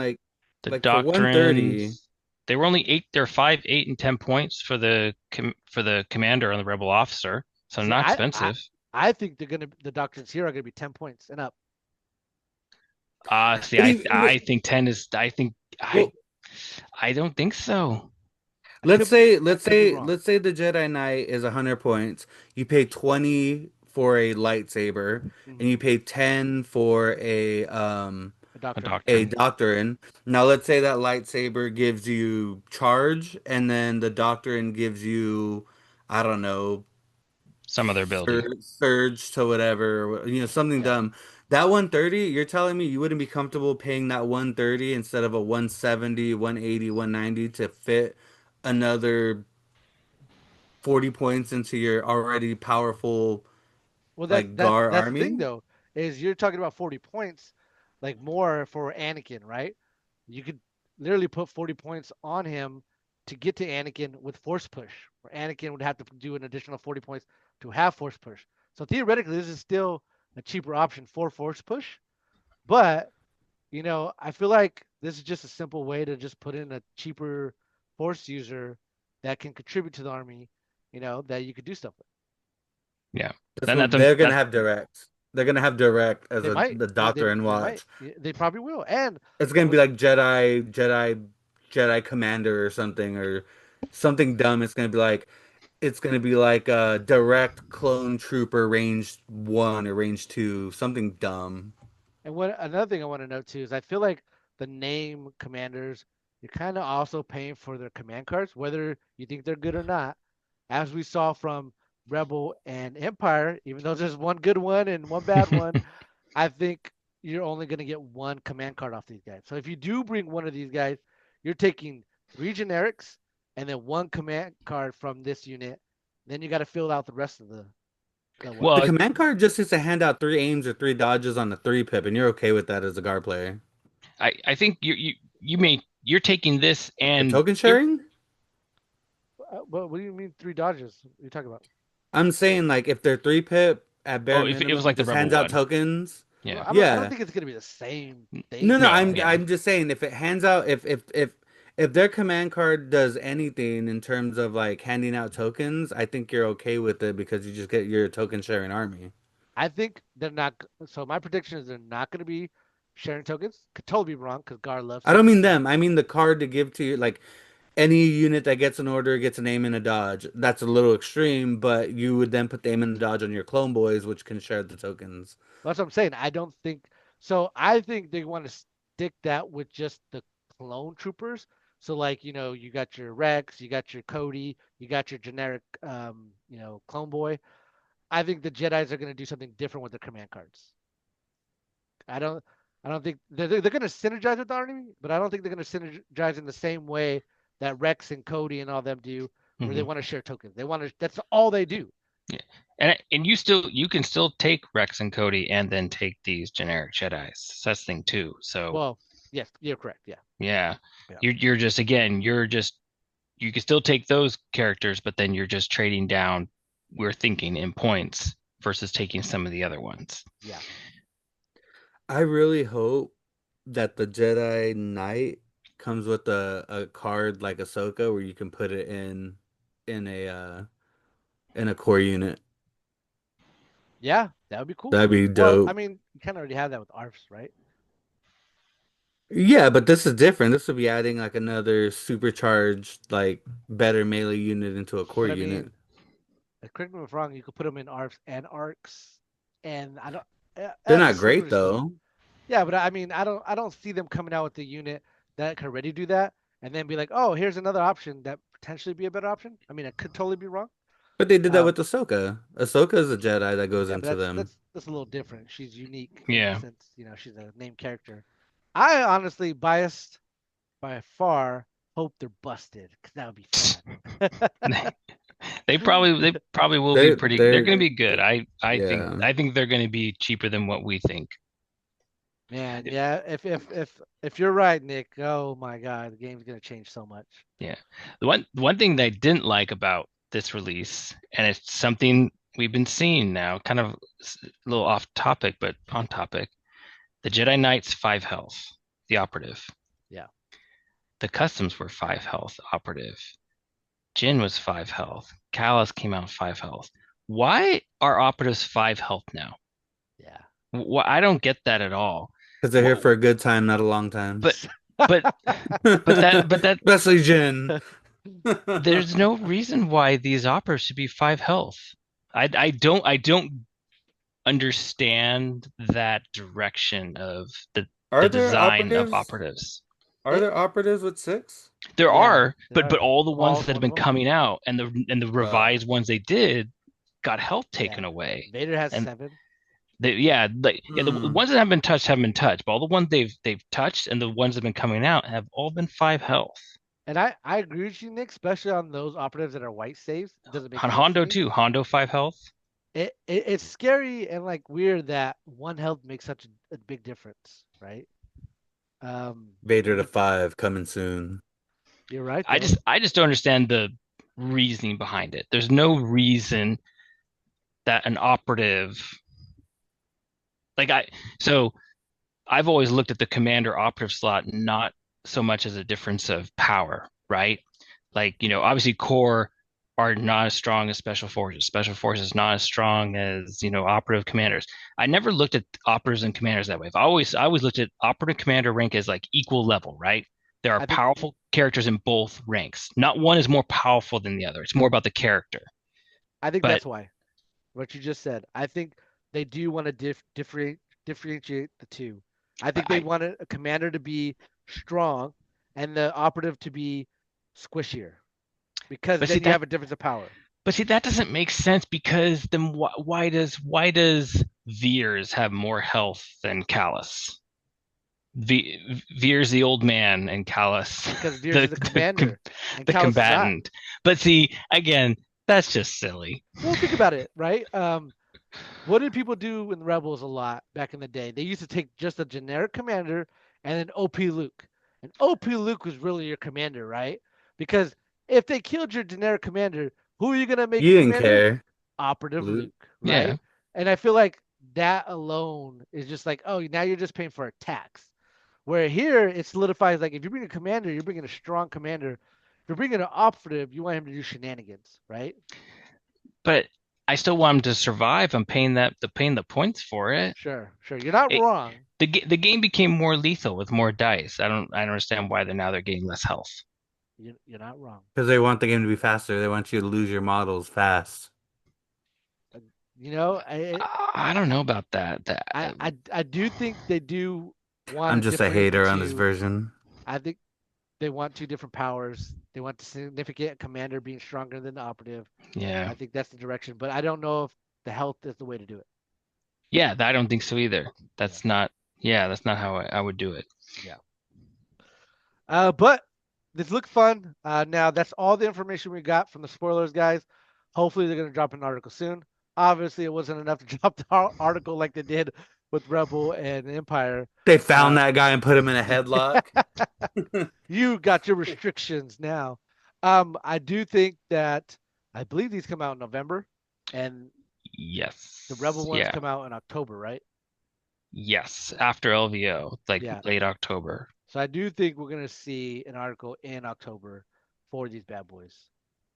The like for 130, doctrines. They were only eight. They're 5, 8, and 10 points for for the commander and the rebel officer. So see, not I expensive. I think the doctrines here are gonna be 10 points and up. See, but even, I think 10 is. well, I don't think so. I could I could be wrong. let's say the Jedi Knight is 100 points. You pay 20 for a lightsaber, and Hmm. you pay 10 for A A doctrine. a doctrine. doctrine. Now let's say that lightsaber gives you charge, and then the doctrine gives you, I don't know, Some other ability. surge to whatever, something Yeah. dumb. That 130, you're telling me you wouldn't be comfortable paying that 130 instead of a 170, 180, 190 to fit another 40 points into your already powerful Well, that's like that's Gar that's the thing army? though, is you're talking about 40 points, like more for Anakin, right? You could literally put 40 points on him to get to Anakin with force push, where Anakin would have to do an additional 40 points to have force push. So theoretically, this is still a cheaper option for force push, but I feel like this is just a simple way to just put in a cheaper force user that can contribute to the army, that you could do stuff with. Yeah. That's Then what they're gonna that's have direct. They're gonna have direct as They might. the They doctor and they might. watch. They probably will. And It's gonna be what? like Jedi Commander or something dumb. It's gonna be like a direct clone trooper range 1 or range 2, something dumb. And what another thing I want to note too is I feel like the name commanders, you're kind of also paying for their command cards, whether you think they're good or not. As we saw from Rebel and Empire, even though there's one good one and one bad one, I think you're only going to get one command card off these guys. So if you do bring one of these guys, you're taking three generics and then one command card from this unit. Then you got to fill out the rest of the The well, weapons. command card just is to hand out 3 aims or 3 dodges on the 3 pip, and you're okay with that as a guard player. I think you're taking this The and token you're sharing? What do you mean three dodges? What are you talking about? I'm saying like if they're 3 pip at Oh, bare if it was minimum like the just Rebel hands out one. tokens. Well, Yeah. I don't Yeah. think it's gonna be the same No, thing no, No, though. yeah. I'm just saying if it hands out if their command card does anything in terms of like handing out tokens, I think you're okay with it because you just get your token sharing army. I think they're not. So my prediction is they're not gonna be sharing tokens. Could totally be wrong because Gar loves I don't mean tokens. So them. I mean the card to give to you like any unit that gets an order gets an aim and a dodge. That's a little extreme, but you would then put the aim and the dodge on your clone boys, which can share the tokens. that's what I'm saying. I don't think so. I think they want to stick that with just the clone troopers. So like you got your Rex, you got your Cody, you got your generic clone boy. I think the Jedi's are gonna do something different with their command cards. I don't I don't think they're gonna synergize with the army, but I don't think they're gonna synergize in the same way that Rex and Cody and all them do, where they Hmm. want to share tokens. They want to. That's all they do. Yeah. And you can still take Rex and Cody and then take these generic Jedi's. That's the thing too. So Well, yes, you're correct. Yeah, yeah, yeah, you're just again you're just you can still take those characters, but then you're just trading down. We're thinking in points versus taking some of the other ones. yeah. I really hope that the Jedi Knight comes with a card like Ahsoka where you can put it in in a core unit. Yeah, that would be cool. That'd be Well, I dope. mean, you kind of already have that with ARFs, right? Yeah, but this is different. This would be adding like another supercharged, like better melee unit into a core But I unit. mean, correct me if I'm wrong. You could put them in ARFs and ARCs, and I don't They're as a not great slippery slope. though. Yeah, but I mean, I don't see them coming out with a unit that can already do that, and then be like, oh, here's another option that potentially be a better option. I mean, I could totally be wrong. But they did that Um, with Ahsoka. Ahsoka is a Jedi that goes yeah, but into that's them. that's that's a little different. She's unique in the Yeah. sense, she's a named character. I honestly biased by far hope they're busted because that would be fun. They probably will be pretty. They're They're going to be good. I think yeah. I think they're going to be cheaper than what we think. Man, yeah. If you're right, Nick, oh my God, the game's gonna change so much. Yeah. The one thing that I didn't like about this release, and it's something we've been seeing now, kind of a little off topic, but on topic. The Jedi Knight's 5 health, the operative. Yeah, The customs were 5 health, operative. Jin was 5 health. Callus came out 5 health. Why are operatives 5 health now? yeah. I don't get that at all. Because they're here for a good time, not a long time. But but but that Especially Jin. there's no reason why these operas should be 5 health. I don't understand that direction of the Are there design of operatives? operatives. Are It, there operatives with six? There yeah, are, there but are. all the ones Maul's that have one of been them. coming out and the Uh, revised ones they did got health Yeah, taken away. Vader has And 7. the hmm. ones that haven't been touched haven't been touched, but all the ones they've touched and the ones that have been coming out have all been 5 health. And I agree with you, Nick, especially on those operatives that are white saves. It doesn't make sense to Hondo me. too. Hondo 5 health. It's scary and like weird that one health makes such a big difference, right? Vader to But 5 coming soon. you're right I though. just I just don't understand the reasoning behind it. There's no reason that an operative like I so I've always looked at the commander operative slot not so much as a difference of power, right? Like, obviously core are not as strong as special forces. Special forces not as strong as, operative commanders. I never looked at operatives and commanders that way. I always looked at operative commander rank as like equal level, right? There are I think powerful characters in both ranks. Not one is more powerful than the other. It's more about the character. I think But that's why what you just said. I think they do want to differentiate the two. I think they I want a commander to be strong and the operative to be squishier because but see then you that have a difference of power. but see that doesn't make sense because then why does Veers have more health than Callus? Veer's the old man and Callus Because Veers the is the the commander and the Callus is not. combatant. But see, again, that's just silly. Well, think about it, right? What did people do in Rebels a lot back in the day? They used to take just a generic commander and then OP Luke. And OP Luke was really your commander, right? Because if they killed your generic commander, who are you gonna make You your didn't commander? care, Operative Luke. Luke, Yeah. right? And I feel like that alone is just like, oh, now you're just paying for a tax. Where here it solidifies like if you bring a commander, you're bringing a strong commander. If you're bringing an operative, you want him to do shenanigans, right? But I still want him to survive. I'm paying the points for it. Sure, sure. You're not It wrong. the game became more lethal with more dice. I don't understand why they're getting less health. You're not wrong. Because they want the game to be faster. They want you to lose your models fast. Uh, You know, I don't know about that. I do think they do want I'm to just a hater differentiate on this you. version. I think they want two different powers. They want the significant commander being stronger than the operative. Yeah. I think that's the direction, but I don't know if the health is the way to do it. Yeah, I don't think so either. Yeah, That's not how I would do it. yeah. But this looked fun. Now that's all the information we got from the spoilers, guys. Hopefully they're gonna drop an article soon. Obviously, it wasn't enough to drop the article like they did with Rebel and Empire. They found Uh, that guy and put him in a headlock. you got your restrictions now. I do think that I believe these come out in November, and the Rebel Yes. ones Yeah. come out in October, right? Yes. After LVO, like Yeah. late October. So I do think we're gonna see an article in October for these bad boys.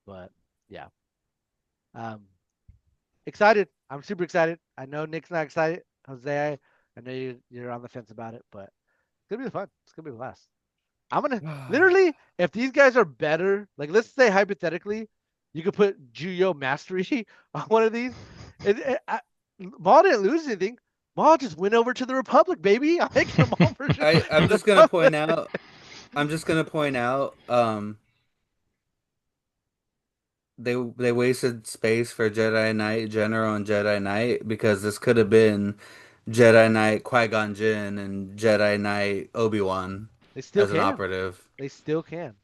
But yeah, um, excited. I'm super excited. I know Nick's not excited. Jose, I know you're on the fence about it, but it's gonna be fun. It's gonna be a blast. I'm gonna literally, if these guys are better, like let's say hypothetically, you could put Juyo Mastery on one of these. Maul didn't lose anything. Maul just went over to the Republic, baby. I'm making a Maul version I'm of the just gonna Republic. point out. I'm just gonna point out. They wasted space for Jedi Knight General and Jedi Knight because this could have been Jedi Knight Qui-Gon Jinn and Jedi Knight Obi-Wan They still as an can. operative. They still can.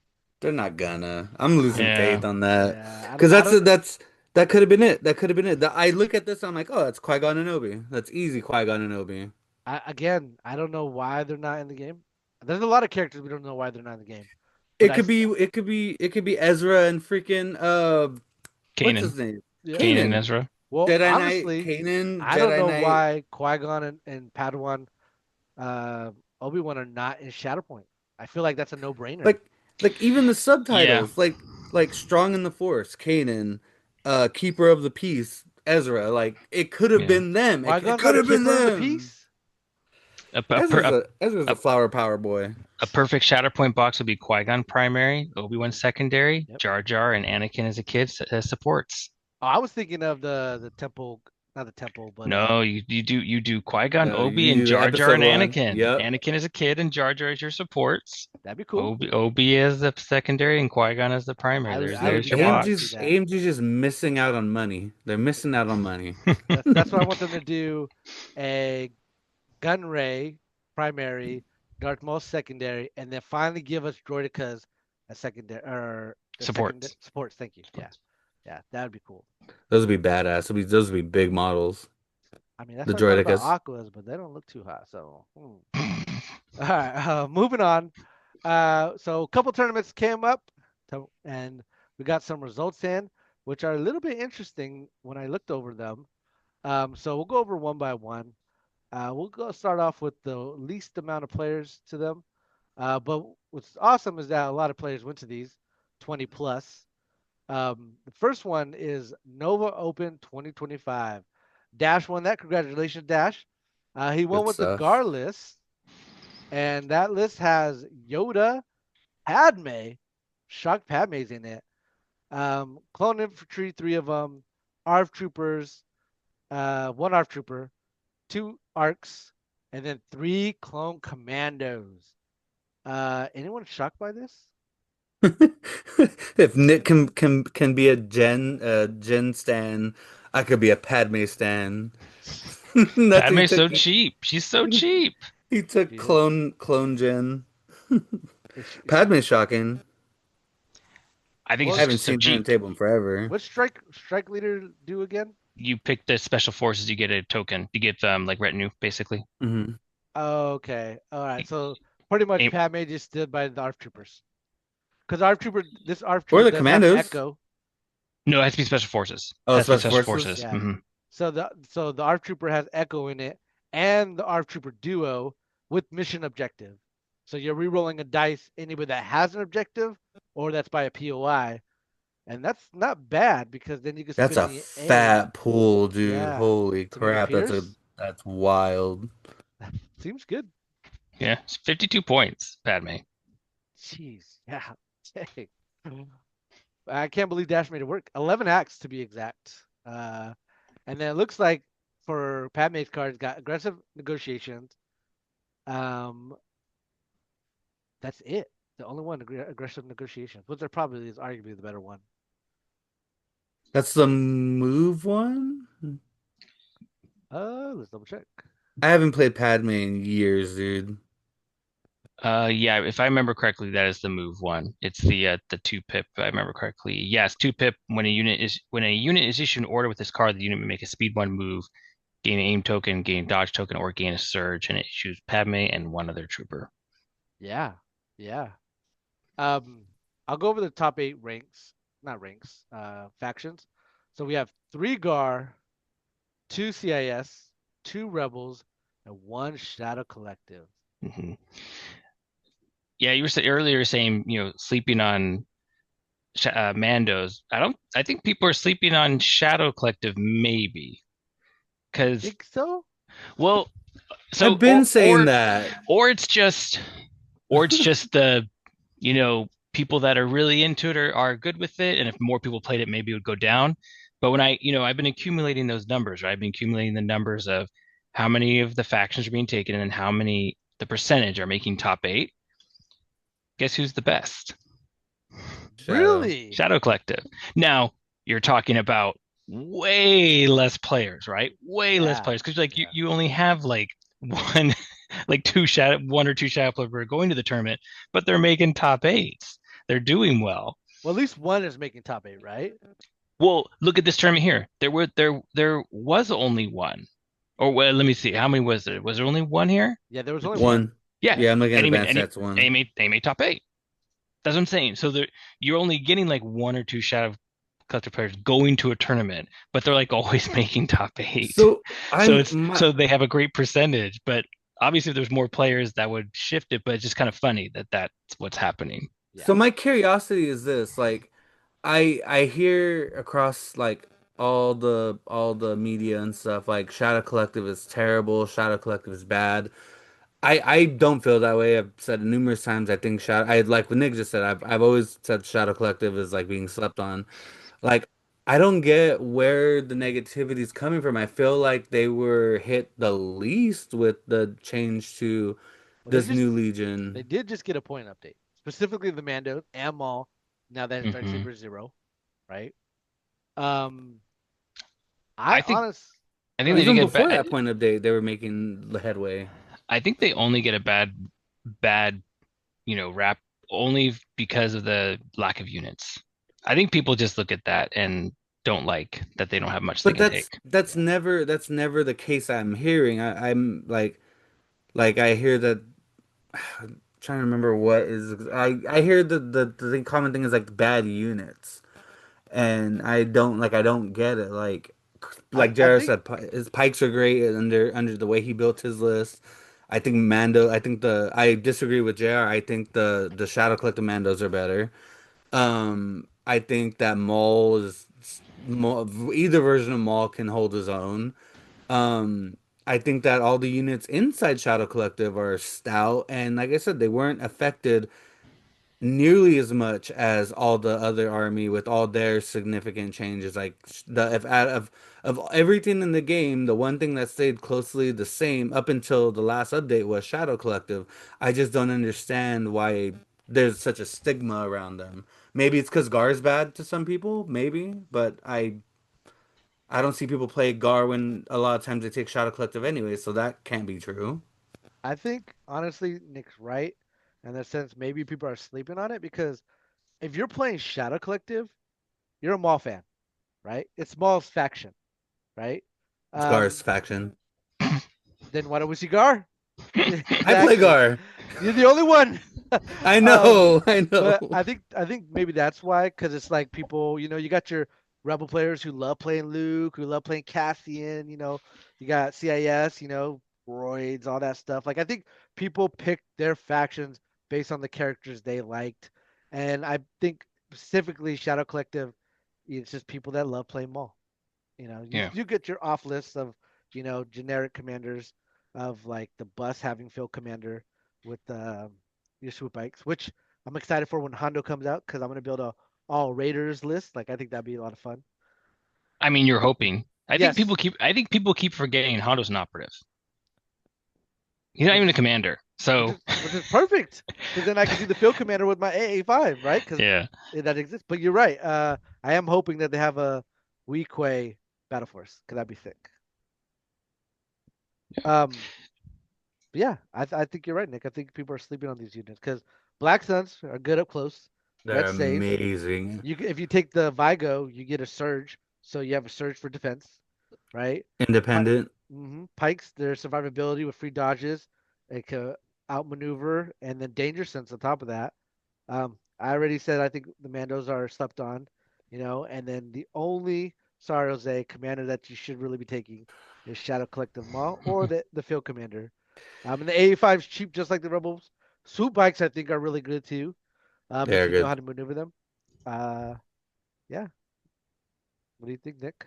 They're not gonna. I'm losing Yeah. faith on that Yeah, I because don't. I don't. that could have been it. That could have been it. I look at this, I'm like, oh, that's Qui-Gon and Obi. That's easy, Qui-Gon and Obi. Again, I don't know why they're not in the game. There's a lot of characters we don't know why they're not in the game. But It could be Ezra and freaking what's his Kanan. name? yeah. Kanan and Kanan. Ezra. Well, Jedi Knight honestly, Kanan, I don't Jedi know Knight why Qui-Gon and Padawan, uh, Obi-Wan are not in Shatterpoint. I feel like that's a no-brainer. like even the Yeah. subtitles, like Strong in the Force, Kanan, Keeper of the Peace, Ezra, like it could have Yeah. been them. It Qui-Gon's not could a have been keeper of the them. peace. A, a, per- a, Ezra's a a, flower power boy. a perfect Shatterpoint box would be Qui-Gon primary, Obi-Wan secondary, Yep. Jar Jar and Anakin as a kid as supports. Oh, I was thinking of the temple, not the temple, but No, you do Qui-Gon, No, Obi, and you Jar Jar episode and one. Anakin. Yep. Anakin as a kid and Jar Jar as your supports. that'd be cool. Obi as the secondary and Qui-Gon as the primary. There's I would there's be your down to see box. that. AMG's just missing out on money. They're missing out on money. That's what I want them to do. A Gunray primary, Darth Maul secondary, and then finally give us Droidekas a secondary or the second Supports. supports. Thank you. Yeah, yeah, that would be cool. Those would be badass. Those would be big models. I mean, that's The what I thought about Droidekas. Aquas, but they don't look too hot. So, all right, moving on. So a couple tournaments came up, and we got some results in, which are a little bit interesting when I looked over them. So we'll go over one by one. We'll go start off with the least amount of players to them. But what's awesome is that a lot of players went to these, 20 plus. The first one is Nova Open 2025. Dash won that. Congratulations, Dash. He won Good with the stuff. Gar list, and that list has Yoda, Padme, Shock Padme's in it, Clone Infantry, three of them, ARF Troopers, one ARF Trooper, two ARCs, and then three Clone Commandos. Anyone shocked by this? If Nick can be a Jen stan, I could be a Padme stan. That's Padme's so cheap. She's so cheap. he took She is. clone Jen. Is she Padme's shocking. I think Well, I it's haven't just so seen her on the cheap. table in forever. what strike leader do again? You pick the special forces, you get a token. You get like retinue, basically. Hmm. Okay, all right. So pretty much Aim- Padme just stood by the ARF troopers because ARF Or trooper the does have commandos. Echo. No, it has to be special forces. It Oh, has to be Special special Forces. forces. Yeah. Hmm So the ARC Trooper has Echo in it, and the ARC Trooper Duo with mission objective. So you're re-rolling a dice anybody that has an objective or that's by a POI, and that's not bad because then you can That's spend a the A. fat pool, dude. Yeah, Holy to meet your crap. peers. That's wild. Seems good. Yeah, it's 52 points, Padme. Jeez, yeah. Dang. I can't believe Dash made it work. 11 acts to be exact. And then it looks like for Padme's cards, got aggressive negotiations. Um, that's it. The only one, aggressive negotiations, which are probably is arguably the better one. That's the move one? Let's double check. I haven't played Padme in years, dude. Yeah, if I remember correctly, that is the move one. It's the two pip. If I remember correctly. Yes, two pip. When a unit is issued an order with this card, the unit may make a speed one move, gain an aim token, gain a dodge token, or gain a surge, and it issues Padme and one other trooper. Yeah, yeah. Um, I'll go over the top 8 ranks, not ranks, factions. So we have 3 Gar, 2 CIS, 2 Rebels, and 1 Shadow Collective. Hmm. Yeah, you were earlier saying sleeping on Mandos. I think people are sleeping on Shadow Collective maybe because Think so? well, so I've been saying that. or it's just the people that are really into it are good with it, and if more people played it, maybe it would go down. But when I've been accumulating those numbers, right? I've been accumulating the numbers of how many of the factions are being taken and how many the percentage are making top 8. Guess who's the best? Shadow. Really? Shadow Collective. Now you're talking about way less players, right? Way less Yeah. players because like Yeah. you only have like one like one or two shadow players going to the tournament, but they're making top 8s. They're doing well. Well, at least one is making top 8, right? Well, look at this tournament here. There was only one. Or well, let me see. How many was there? Was there only one here? Yeah, there was only one. One. Yeah, Yeah, I'm looking at and he made advanced and stats one. they made top 8. That's what I'm saying. So you're only getting like one or two shadow collector players going to a tournament, but they're like always making top 8. So So they have a great percentage, but obviously if there's more players that would shift it, but it's just kind of funny that that's what's happening. Yeah. so my curiosity is this, like I hear across like all the media and stuff like Shadow Collective is terrible, Shadow Collective is bad. I don't feel that way. I've said it numerous times. I think Shadow. I like what Nick just said. I've always said Shadow Collective is like being slept on. Like I don't get where the negativity is coming from. I feel like they were hit the least with the change to Well, this new they Legion. did just get a point update, specifically the Mando and Maul. Now that his Hmm. lightsaber is 0, right? Um, I I think honest. I Go think they ahead. did Even get before bad. that point update, they were making the headway. I think they only get a bad rap only because of the lack of units. I think people just look at that and don't like that they don't have much they But can that's take. that's Yeah. never that's never the case I'm hearing. I'm like I hear that I'm trying to remember what is I hear the common thing is like bad units. And I don't get it. I Like I Jared think said, his pikes are great under the way he built his list. I think Mando. I disagree with JR. I think the Shadow Collective Mandos are better. I think that Maul is either version of Maul can hold his own. Um, I think that all the units inside Shadow Collective are stout, and like I said, they weren't affected nearly as much as all the other army with all their significant changes. Like the if out of everything in the game, the one thing that stayed closely the same up until the last update was Shadow Collective. I just don't understand why there's such a stigma around them. Maybe it's because Gar is bad to some people, maybe, but I don't see people play Gar when a lot of times they take Shadow Collective anyway, so that can't be true. I think honestly Nick's right in the sense maybe people are sleeping on it because if you're playing Shadow Collective, you're a Maul fan, right? It's Maul's faction, right? It's Gar's Um, faction. then why don't we see Gar? I play Exactly. Gar. You're the only one. I um, know, I but know. I think maybe that's why, because it's like people, you got your Rebel players who love playing Luke, who love playing Cassian. You got CIS. Roids, all that stuff. Like I think people pick their factions based on the characters they liked, and I think specifically Shadow Collective, it's just people that love playing Maul. You Yeah. you get your off lists of generic commanders of like the bus having field commander with your swoop bikes, which I'm excited for when Hondo comes out because I'm gonna build a all Raiders list. Like I think that'd be a lot of fun. I mean, you're hoping. Yes, I think people keep forgetting Hondo's an operative. He's not which even a is commander. which So is which is perfect because then I can do the field commander with my AA5, right? Because yeah. that exists. But you're right. I am hoping that they have a Weequay battle force because that'd be sick. Um, But yeah, I think you're right, Nick. I think people are sleeping on these units because Black Suns are good up close. They're Red stays. amazing. If you take the Vigo, you get a surge, so you have a surge for defense, right? Pi- Independent. Pikes, their survivability with free dodges, they can outmaneuver, and then danger sense on top of that. I already said I think the Mandos are slept on, and then the only sorry Jose commander that you should really be taking is Shadow Collective Maw or the field commander. And the A5 is cheap, just like the Rebels. Swoop bikes, I think, are really good too. If They're you know good. how to maneuver them. Uh, yeah. What do you think, Nick?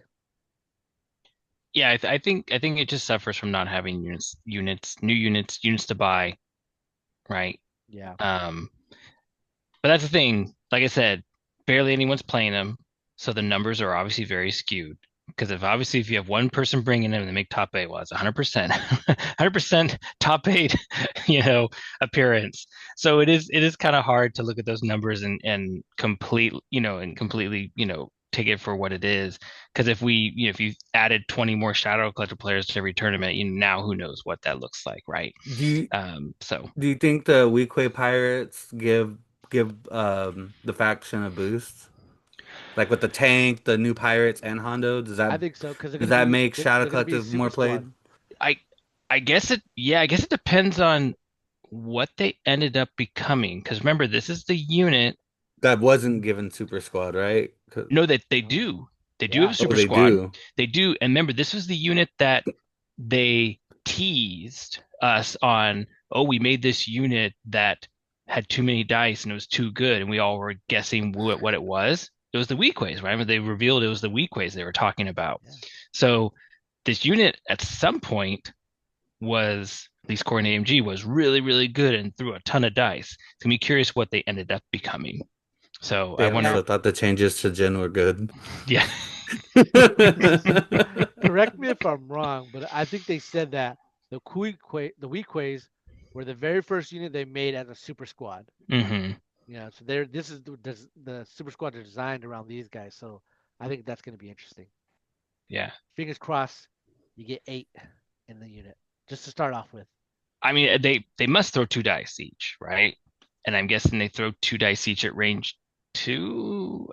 Yeah, I think it just suffers from not having new units to buy, right? Yeah. Um, but that's the thing. Like I said, barely anyone's playing them, so the numbers are obviously very skewed. Because if you have one person bringing them and they make top eight, well, it's 100%, 100% top eight, appearance. So it is kind of hard to look at those numbers and completely, take it for what it is. Because if you added 20 more Shadow Collector players to every tournament, now who knows what that looks like, right? Do you So do you think the Weequay Pirates give the faction a boost? Like with the tank, the new pirates, and Hondo, I think so because they're does gonna that be make they're, Shadow they're gonna be a Collective super more squad. played? I I guess it depends on what they ended up becoming. Because remember, this is the unit. That wasn't given Super Squad, right? No, that they No. do. They do have a Yeah. Oh, super they squad. do. They do. And remember, this was the unit that they teased us on. Oh, we made this unit that had too many dice and it was too good, and we all were guessing what it was. It was the Weakways, right? But they revealed it was the Weakways they were talking about. Yeah. So this unit at some point was, at least according to AMG, was really, really good and threw a ton of dice. It's gonna be curious what they ended up becoming. So I They wonder, also thought the changes to Jin were good. yeah. Correct me if I'm wrong, but I think they said that the Weequays were the very first unit they made as a super squad. hmm So this is the super squad are designed around these guys. So I think that's gonna be interesting. Yeah. Fingers crossed, you get 8 in the unit just to start off with. I mean, they must throw two dice each, right? And I'm guessing they throw two dice each at range two.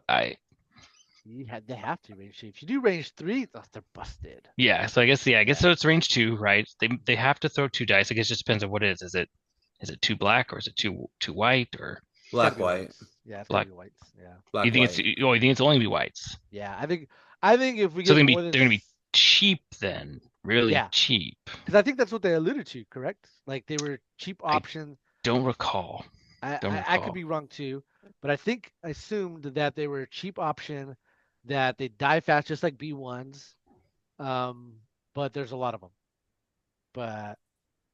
They have to range 3. If you do range 3, oh, they're busted. Yeah. So I guess Yeah. so. It's range two, right? They have to throw two dice. I guess it just depends on what it is. Is it two black or is it two white or It's got to Black, be white. whites. Yeah, it's got to black? be whites. Yeah. You Black, think it's white. you think it's only be whites? Yeah, I think if we So get more than they're gonna be cheap then, really yeah, cheap. because I think that's what they alluded to, correct? Like they were cheap I options. don't recall. I, Don't I I could recall. be wrong too, but I assumed that they were a cheap option, that they die fast just like B1s. Um, but there's a lot of them. But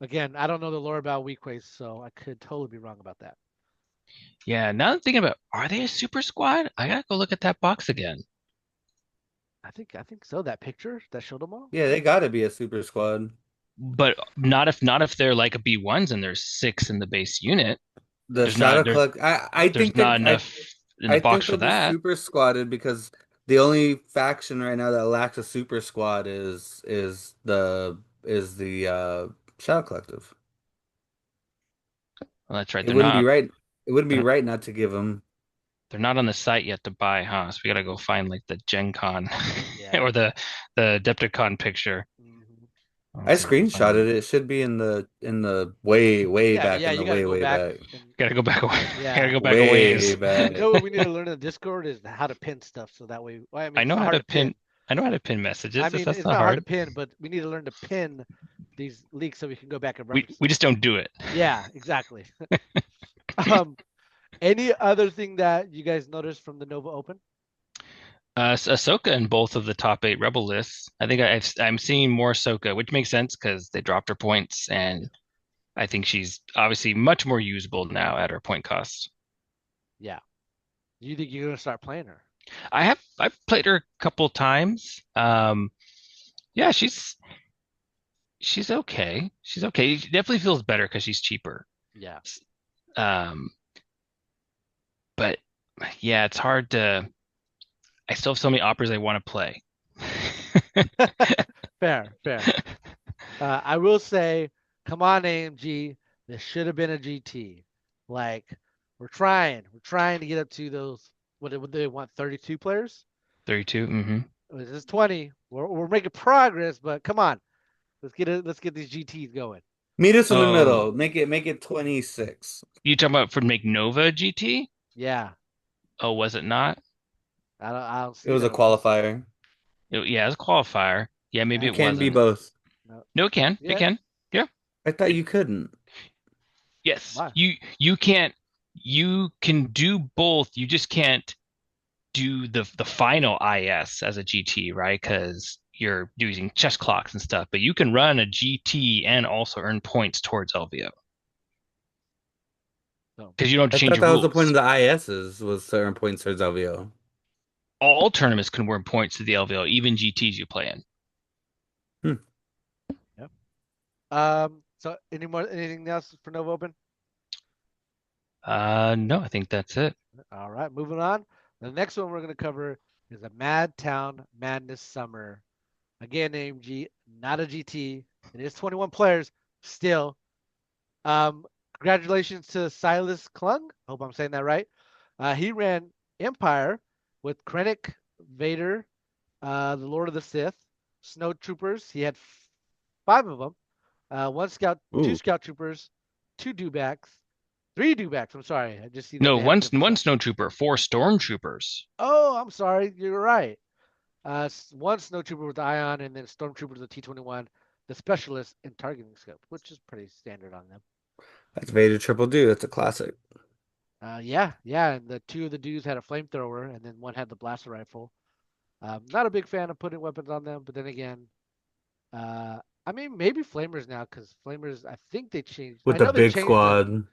again, I don't know the lore about Weakways, so I could totally be wrong about that. Yeah. Now I'm thinking about, are they a super squad? I gotta go look at that box again. I think so. That picture that showed them all. Yeah, they gotta be a super squad. But not if they're like a B1s and there's six in the base unit. The There's not Shadow there Collect. there's not enough in the I box think for they'll be that. super squatted because the only faction right now that lacks a super squad is the Shadow Collective. Well, that's right. It wouldn't be right. It wouldn't be They're, right not to give them. they're not on the site yet to buy, huh? So we gotta go find like the Gen Con Yeah. or the Adepticon picture. Mhm. I Let's see if I can find it. screenshotted it. It should be in the way way Yeah, back yeah, in the you got to way go way back back. and Gotta go back away. Gotta yeah. go back a Way ways. You know back. what we need to learn in the Discord is how to pin stuff so that way. Well, I mean, I it's know not how hard to to pin. pin. I know how to pin I messages. mean, That's it's not not hard to hard. pin, but we need to learn to pin these leaks so we can go back and We reference we them. just don't do it. Yeah, exactly. Um, any other thing that you guys noticed from the Nova Open? Ahsoka in both of the top 8 Rebel lists. I think I'm seeing more Ahsoka, which makes sense because they dropped her points, and I think she's obviously much more usable now at her point cost. Yeah. Do you think you're gonna start playing her? I've played her a couple times. Yeah, she's okay. She's okay. She definitely feels better because she's cheaper. Yeah. Um, but yeah, it's hard to. I still have so many operas I want to play. Fair, fair. I will say, come on, AMG, this should have been a GT. Like, we're trying to get up to those. What do they want? 32 players? 32. Mm-hmm. This is 20. We're making progress, but come on, let's get it. Let's get these GTs going. Meet us in the Oh, middle. Make it 26. you talking about for make Nova GT? Yeah, Oh, was it not? I don't It see was a that on this. qualifier. Yeah, it's a qualifier. Yeah, maybe It it can be wasn't. both. No, No, it can. It yeah. can. Yeah. I thought you couldn't. Yes. Why? You can't. You can do both. You just can't do the final IS as a GT, right? Because you're using chess clocks and stuff. But you can run a GT and also earn points towards LVO So because you don't have to I change thought your that was the point of rules. the ISs was certain points towards LVO. All tournaments can earn points to the LVO, even GTs you play in. Hmm. yeah. So anything else for Nova Open? No, I think that's it. All right, moving on. The next one we're gonna cover is a Mad Town Madness Summer. Again, AMG, not a GT. It is 21 players still. Congratulations to Silas Klung. Hope I'm saying that right. He ran Empire with Krennic, Vader, the Lord of the Sith, Snow Troopers. He had five of them. One scout, two Ooh. scout troopers, two dewbacks, three dewbacks. I'm sorry. I just see that No, they have a different one scout. snowtrooper, 4 stormtroopers. Oh, I'm sorry. You're right. One snow trooper with the ion, and then stormtrooper with the T-21, the specialist in targeting scope, which is pretty standard on them. That's Vader Triple Do. That's a classic. Yeah, yeah, and the two of the dudes had a flamethrower, and then one had the blaster rifle. Not a big fan of putting weapons on them, but then again, I mean maybe flamers now because flamers. I think they changed. With I the know they big changed them squad.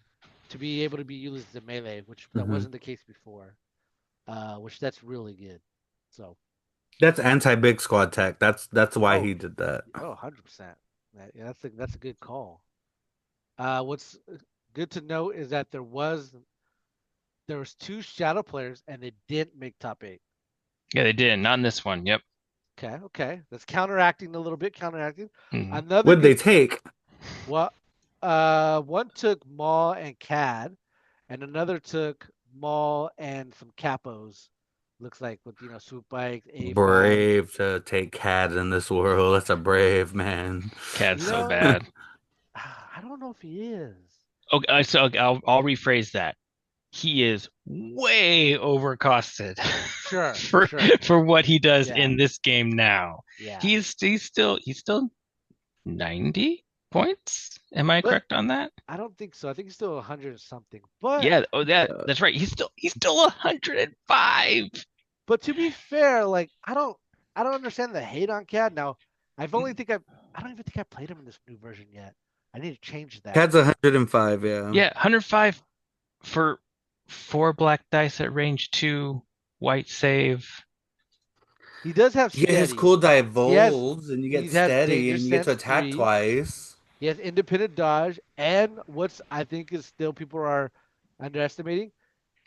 to be able to be used as a melee, which that Hmm. wasn't the case before. Which that's really good. So, That's anti-big squad tech. That's why oh, he did that. oh, 100%. Yeah, that's a good call. What's good to note is that there was two shadow players and they didn't make top eight. Yeah, they did. Not in this one. Yep. Okay, okay. That's counteracting a little bit, counteracting. Mhm. Another What'd they good take? well one took Maul and Cad, and another took Maul and some capos. Looks like with swoop bikes, A5s. Brave to take cat in this world. That's a brave man. Cad's You so know, bad. I don't know if he is. Okay, so I'll rephrase that. He is way overcosted Sure, for sure. for what he does Yeah, in this game now. yeah. He's still 90 points. Am I But correct on that? I don't think so. I think he's still 100 something. But Yeah, oh Uh, that's right. He's still 105. But to be fair, like I don't understand the hate on Cad. Now, I don't even think I played him in this new version yet. I need to change that. Cat's 105, yeah. Yeah, 105 for 4 black dice at range 2, white save. He does have You get his steady. cool He has divulge, and you he get has steady, danger and you get to sense attack 3. twice. He has independent dodge, and what's I think is still people are underestimating.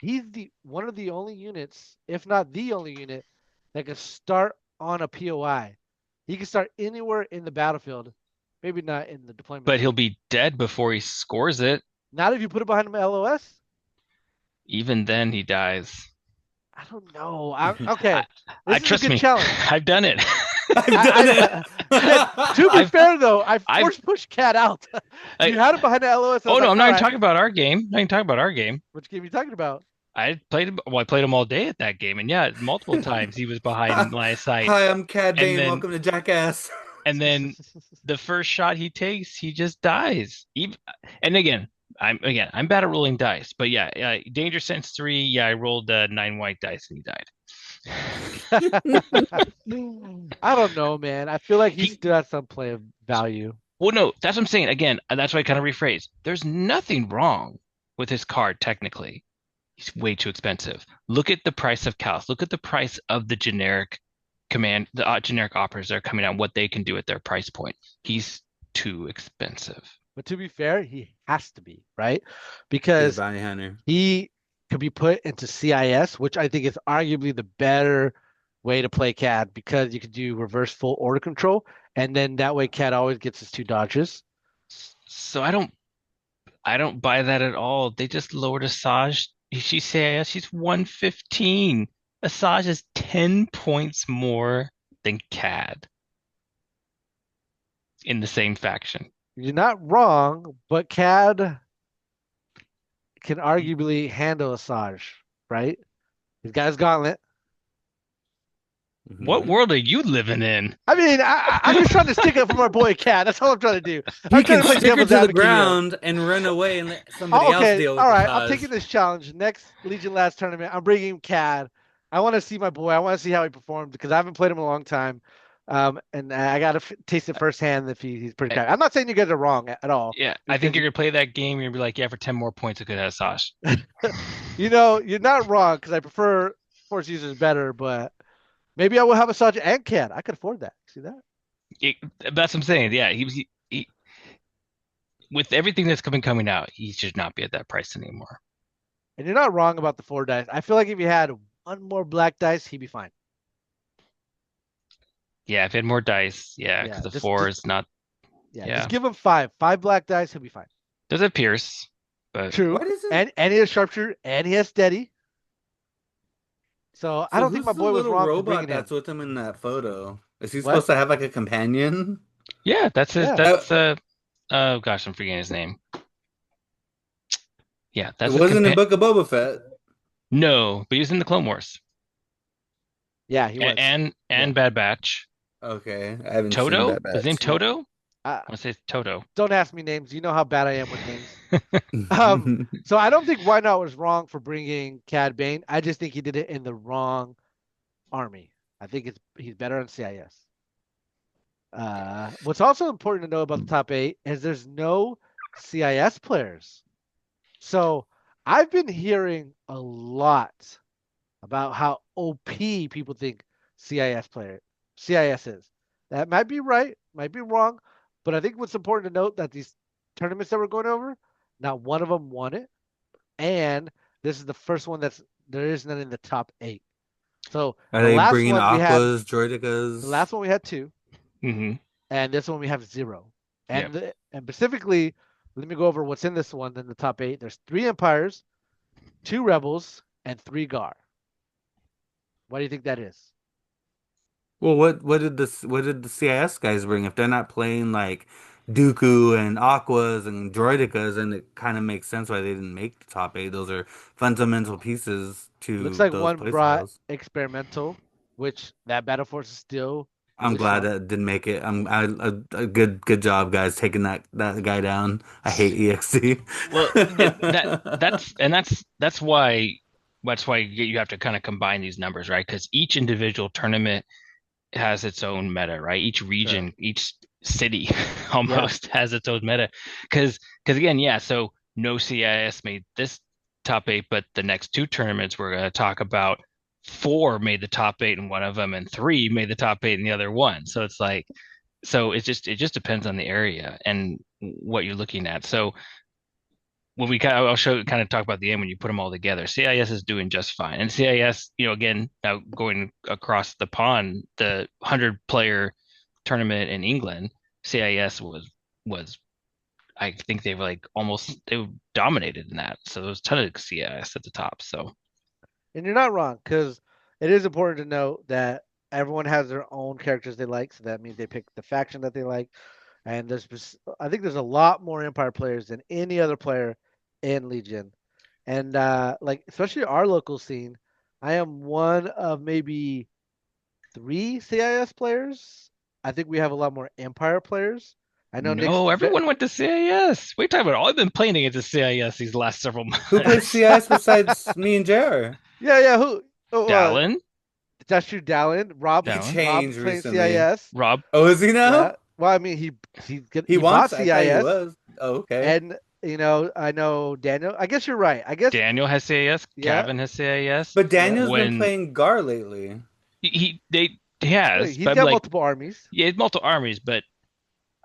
He's the one of the only units, if not the only unit, that can start on a POI. He can start anywhere in the battlefield. Maybe not in the deployment But he'll zone. be dead before he scores it. Not if you put it behind him LOS. Even then, he dies. I don't know. Okay. I This is a trust good me. challenge. I've done it. I've done I, and it. to be I've fair though, I I've force pushed Cat out. I, You had him behind the LOS. I oh was no, like, I'm not all even right, talking about our game. I'm not even talking about our game. which game are you talking about? I played him. Well, I played him all day at that game, and yeah, multiple times he was behind my sight, Hi, I'm Cad and Bane. then Welcome to Jackass. and then the first shot he takes, he just dies. Even, and I'm bad at rolling dice, but yeah, Danger Sense 3, yeah, I rolled 9 white dice and he died. I don't know, man. I feel like he He still has some play of value. Well, no, that's what I'm saying. Again, that's why I kind of rephrase. There's nothing wrong with his card technically. He's way too expensive. Look at the price of Callus. Look at the price of the generic operas that are coming out, what they can do at their price point. He's too expensive. But to be fair, he has to be, right? He's a Because bounty hunter. he could be put into CIS, which I think is arguably the better way to play CAD because you could do reverse full order control, and then that way CAD always gets his two dodges. So I don't buy that at all. They just lowered Asajj. She's CIS, she's 115. Asajj is 10 points more than CAD in the same faction. You're not wrong, but CAD can arguably handle Asajj, right? He's got his gauntlet. What Hmm. world are you living in? I mean, I'm just trying to stick up for my boy Cat. That's all I'm trying to do. I'm He trying can to play stick her devil's to the advocate here. ground and run away and let Oh, somebody else okay, deal with all the right. I'm Taj. taking this challenge. Next Legion Last tournament, I'm bringing Cad. I want to see my boy. I want to see how he performs because I haven't played him in a long time. And I got to taste it firsthand if he's pretty I- tight. I'm not saying you guys are wrong at all yeah, I think because you're gonna play that game. You're gonna be like, yeah, for 10 more points, I could have Sash. you're not wrong because I prefer Force users better, but maybe I will have a Saj and Cad. I could afford that. See that? That's what I'm saying. Yeah, with everything that's coming out, he should not be at that price anymore. And you're not wrong about the four dice. I feel like if you had one more black dice, he'd be fine. Yeah, if he had more dice, yeah, Yeah, because the just four just is not. yeah, just Yeah, give him five. Five black dice, he'll be fine. does it Pierce? But True. What is it? And he has sharpshooter and he has steady. So I So don't think my who's the boy was little wrong for robot bringing that's him. with him in that photo? Is he What? supposed to have like a companion? yeah, that's his. Yeah. That's oh gosh, I'm forgetting his name. Yeah, It that's his wasn't in compa Book of Boba Fett. No, but he was in the Clone Wars Yeah, he was. and Yeah. Bad Batch. Okay, I haven't seen Toto? Bad His name Batch. Toto? Uh, I want to say it's Toto. don't ask me names. You know how bad I am with names. So I don't think Why Not was wrong for bringing Cad Bane. I just think he did it in the wrong army. I think he's better on CIS. What's also important to know about the top eight is there's no CIS players. So I've been hearing a lot about how OP people think CIS is. That might be right, might be wrong, but I think what's important to note that these tournaments that we're going over, not one of them won it, and this is the first one there is none in the top eight. So Are they bringing Aquas, the Droidicas? last one we had two, Hmm. and this one we have zero. Yeah. And specifically, let me go over what's in this one in the top eight. There's three Empires, two Rebels, and three Gar. What do you think that is? Well, what did the CIS guys bring? If they're not playing like Dooku and Aquas and Droidicas, then it kind of makes sense why they didn't make the top eight. Those are fundamental pieces Looks to like those one brought playstyles. experimental, which that Battle Force is still I'm really glad strong. that it didn't make it. A good job, guys, taking that guy down. I hate EXT. Well, that's why you have to kind of combine these numbers, right? Because each individual tournament has its own meta, right? Each Sure. region, each city Yeah. almost has its own meta. Because again, yeah, so no CIS made this top eight, but the next two tournaments we're going to talk about, four made the top eight in one of them, and three made the top eight in the other one. So it's like, it just depends on the area and what you're looking at. So when I'll kind of talk about the end when you put them all together. CIS is doing just fine, and CIS, again, now going across the pond, the 100-player tournament in England, CIS was I think they dominated in that. So there was a ton of CIS at the top. So And you're not wrong because it is important to note that everyone has their own characters they like, so that means they pick the faction that they like. And I think there's a lot more Empire players than any other player in Legion. And like especially our local scene, I am one of maybe three CIS players. I think we have a lot more Empire players. I know Nick's No, everyone went to CIS. What are you talking about? I've been playing against CIS these last several Who plays months. CIS besides me and JR? yeah, yeah. Who? Oh, Dallin, that's true. Dallin, He Dallin, Rob's changed playing recently. CIS. Rob, Oh, is he now? Yeah. Well, I mean, He he bought wants. I thought he CIS, was. Oh, okay. and I know Daniel. I guess you're right. I guess Daniel has CIS, yeah, Gavin has CIS. But yeah. Daniel's been When playing Gar lately. he has, He's but I'm got like, multiple armies. yeah, it's multiple armies, but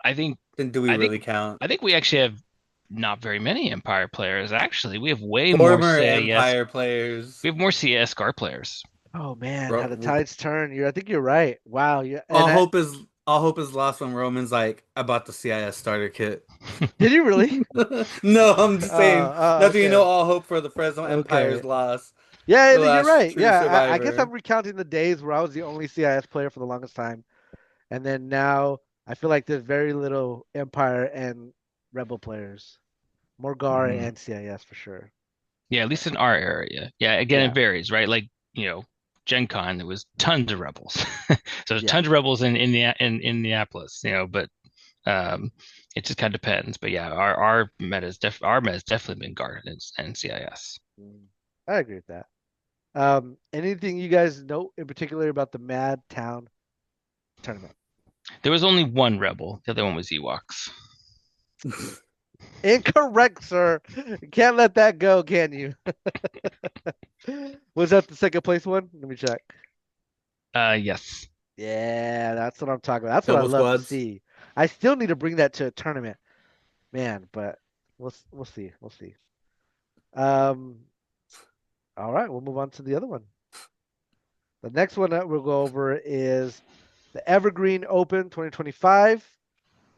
I think Then do we I think really count? I think we actually have not very many Empire players. Actually, we have way more Former CIS. Empire players. We have more CIS Scar players. Oh man, how the Bro, tides turn. I think you're right. Wow. Yeah. And all hope is all hope is lost when Roman's like, I bought the CIS starter kit. did you really? No, I'm just saying. Nothing you know, Okay. all hope for the Fresno Empire Okay. is lost. Yeah, The you're last right. true Yeah, I guess survivor. I'm recounting the days where I was the only CIS player for the longest time, and then now I feel like there's very little Empire and Rebel players. More GAR Mhm. and CIS for sure. Yeah, at least in our area. Yeah, again, it Yeah, varies, right? Like, Gen Con, there was tons of rebels. So there's yeah. tons of rebels in Indianapolis, but it just kind of depends. But yeah, our meta's definitely been guarded and CIS. Mm, I agree with that. Anything you guys know in particular about the Mad Town tournament? There was only one rebel. The other one was Ewoks. Incorrect, sir. Can't let that go, can you? Was that the second place one? Let me check. Yes. Yeah, that's what I'm talking about. That's what I Double love to squads. see. I still need to bring that to a tournament, man. But we'll see. We'll see. Um, all right, we'll move on to the other one. The next one that we'll go over is the Evergreen Open 2025,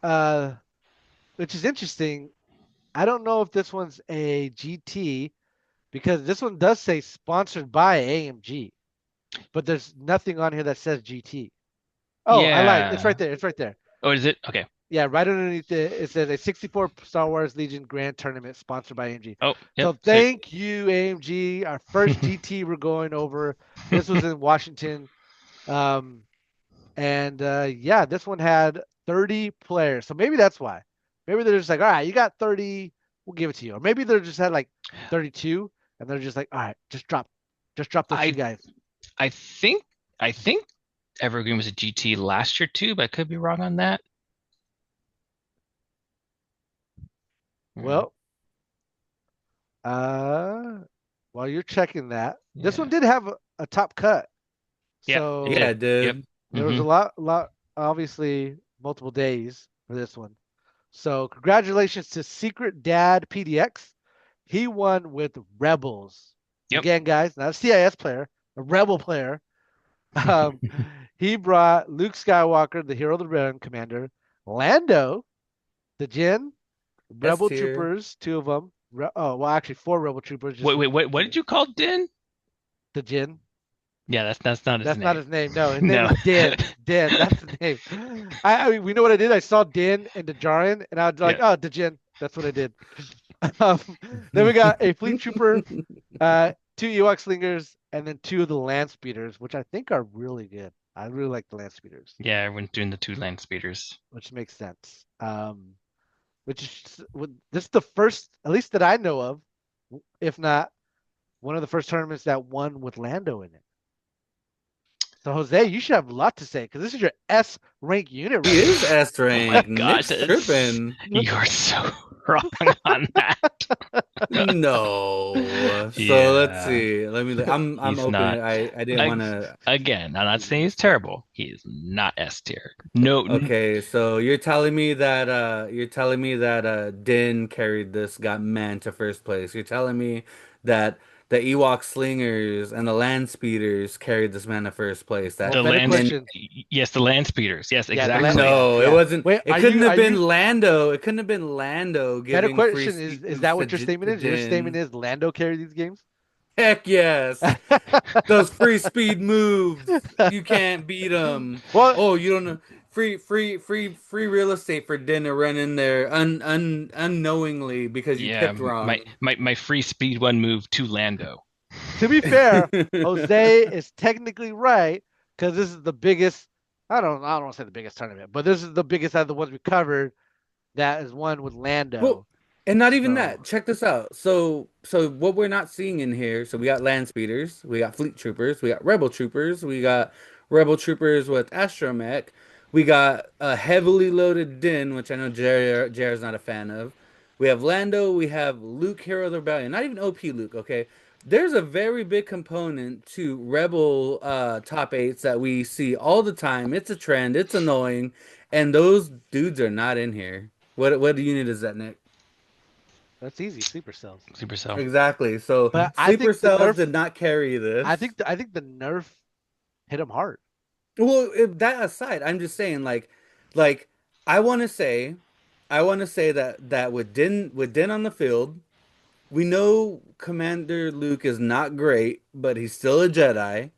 uh, which is interesting. I don't know if this one's a GT because this one does say sponsored by AMG, but there's nothing on here that says GT. Oh, I lied. It's right Yeah. there. It's right there. Oh, is it? Okay. Yeah, right underneath it says a 64 Star Wars Legion Grand Tournament sponsored by AMG. Oh, yep. So thank you, AMG. Our first GT we're going over. This was in Washington. Um, and yeah, this one had 30 players. So maybe that's why. Maybe they're just like, all right, you got 30, we'll give it to you. Or maybe they're just had like 32 and they're just like, all right, just drop those two I guys. I think I think Evergreen was a GT last year too, but I could be wrong on that. Hmm. Well, uh, while you're checking that, this one Yeah. did have a top cut. Yeah, it Yeah, So I did. Yep. did. there was a Hmm. lot, obviously multiple days for this one. So congratulations to Secret Dad PDX. He won with Rebels. Yep. Again, guys, not a CIS player, a Rebel player. Um, he brought Luke Skywalker, the hero of the Rebellion commander, Lando, the Jin, S Rebel tier. troopers, two of them. Oh, well, actually, four Rebel troopers. Just Wait, what did you call Din? the Jin. Yeah, that's not his That's not name. his name. No, his name No. is Din. Din. That's the name. I mean, we know what I did. I saw Din and Djarin, and I was like, Yeah. oh, Djinn. That's what I did. Um, then we got a fleet trooper, two Ewok slingers, and then two of the land speeders, which I think are really good. I really like the land speeders, Yeah, everyone's doing the two land speeders. which makes sense. This is the first, at least that I know of, if not one of the first tournaments that won with Lando in it. So Jose, you should have a lot to say because this is your S rank unit He right is here. S Oh my rank. God, Nick's tripping. you're so wrong on that. No. So let's Yeah, see. I'm he's opening not. it. I didn't I, want to. again, I'm not saying he's terrible. He is not S tier. No, Okay, so you're telling me that Din carried this, got man to first place. You're telling me that the Ewok slingers and the land speeders carried this man to first place. Well, That the better land, and question. yes, the land speeders. Yes, Yeah, exactly. yeah, no, it yeah. wasn't. Wait, It couldn't are have you been Lando. It couldn't have been Lando better giving free question is seasons that what your to statement is? Your statement Din. is Lando carry these games? Heck yes. Those free speed moves. You can't beat them. Well, Oh, you don't know. Free real estate for Din to run in there unknowingly because you Yeah, picked my wrong. my my free speed one move to Lando. to be fair, Jose is technically right because this is the biggest. I don't want to say the biggest tournament, but this is the biggest out of the ones we covered. That is one with Well, Lando. and not even So that. Check this out. So what we're not seeing in here, so we got land speeders, we got fleet troopers, we got rebel troopers, we got rebel troopers with astromech, we got a heavily loaded Din, which I know Jared's not a fan of. We have Lando, we have Luke, Hero of the Rebellion. Not even OP Luke, okay? There's a very big component to rebel top eights that we see all the time. It's a trend, it's annoying, and those dudes are not in here. What unit is that, Nick? that's easy. Sleeper cells. Supercell. Exactly. So But I sleeper think the cells nerf. did not carry this. I think the nerf hit him hard. Well, that aside, I'm just saying, like I want to say, I want to say that with Din on the field, we know Commander Luke is not great, but he's still a Jedi.